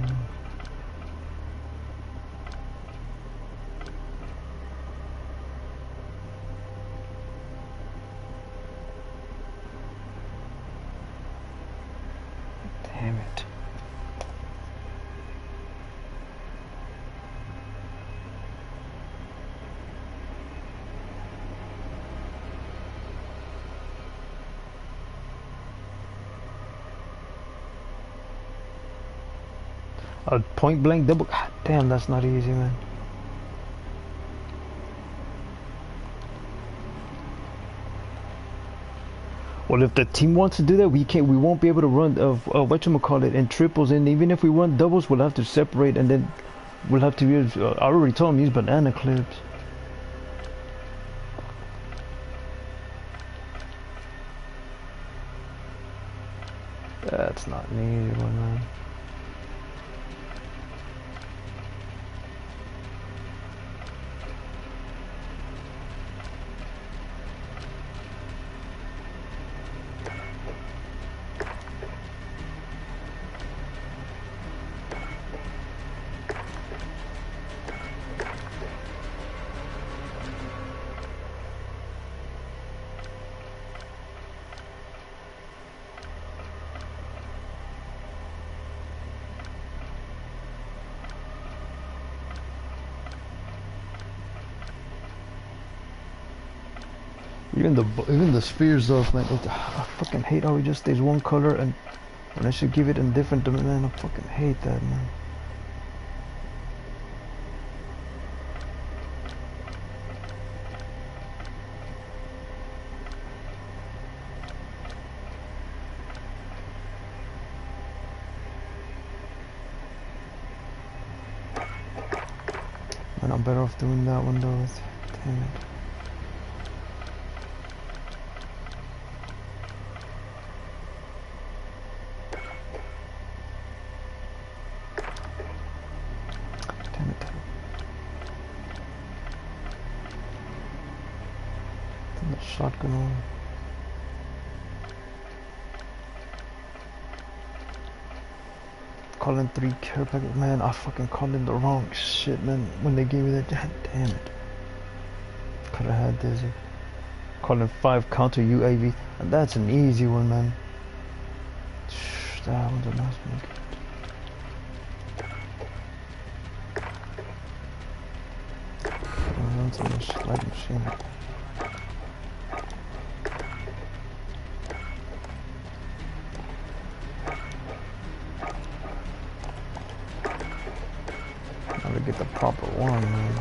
Damn it. A point blank double. God damn, that's not easy, man. Well, if the team wants to do that, we can't. We won't be able to run whatchamacallit in triples, and even if we run doubles, we'll have to separate, and then we'll have to use. I already told him use banana clips. That's not an easy one, man. Even the spheres though, man. I fucking hate how it just stays one color, and when I should give it a different dimension, I fucking hate that, man. And I'm better off doing that one though. Damn it. Damn it. Turn the shotgun on. Calling 3 care package, man. I fucking called in the wrong shit, man. When they gave me that, damn it. Could have had this. Calling 5 counter UAV, and that's an easy one, man. That one's a nice one. That's a slide machine. Gotta get the proper one, man.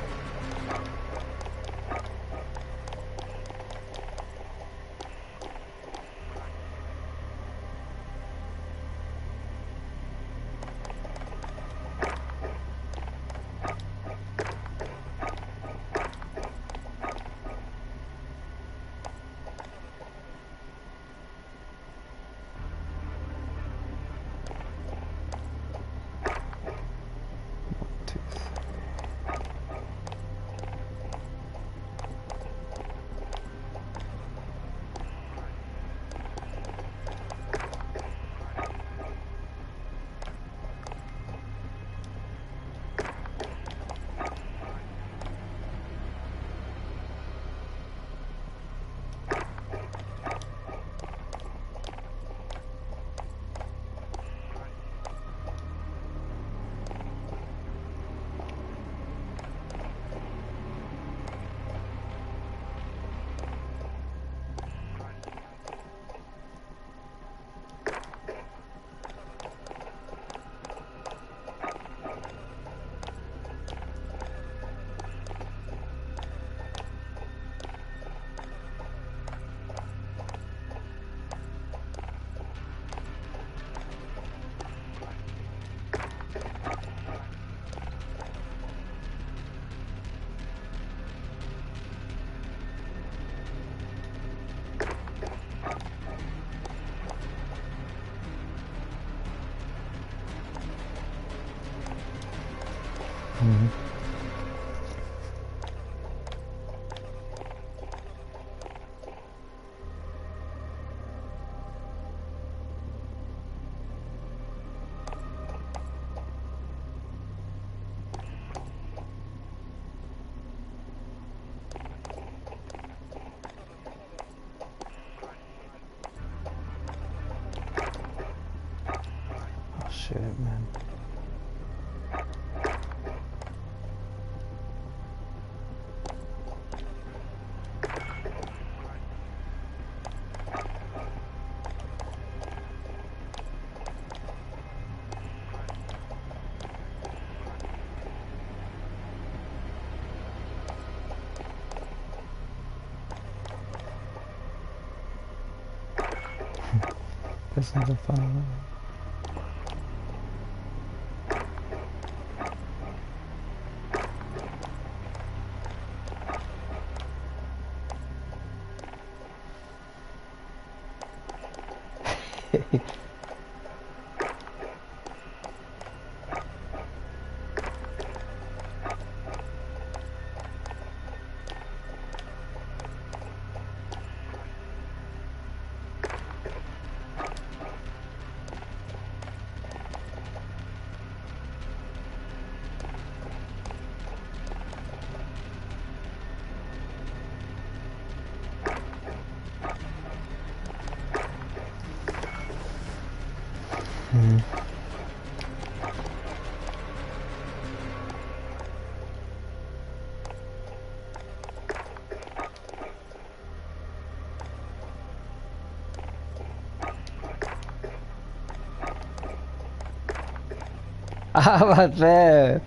Shit, man. This is a fun one. How about that?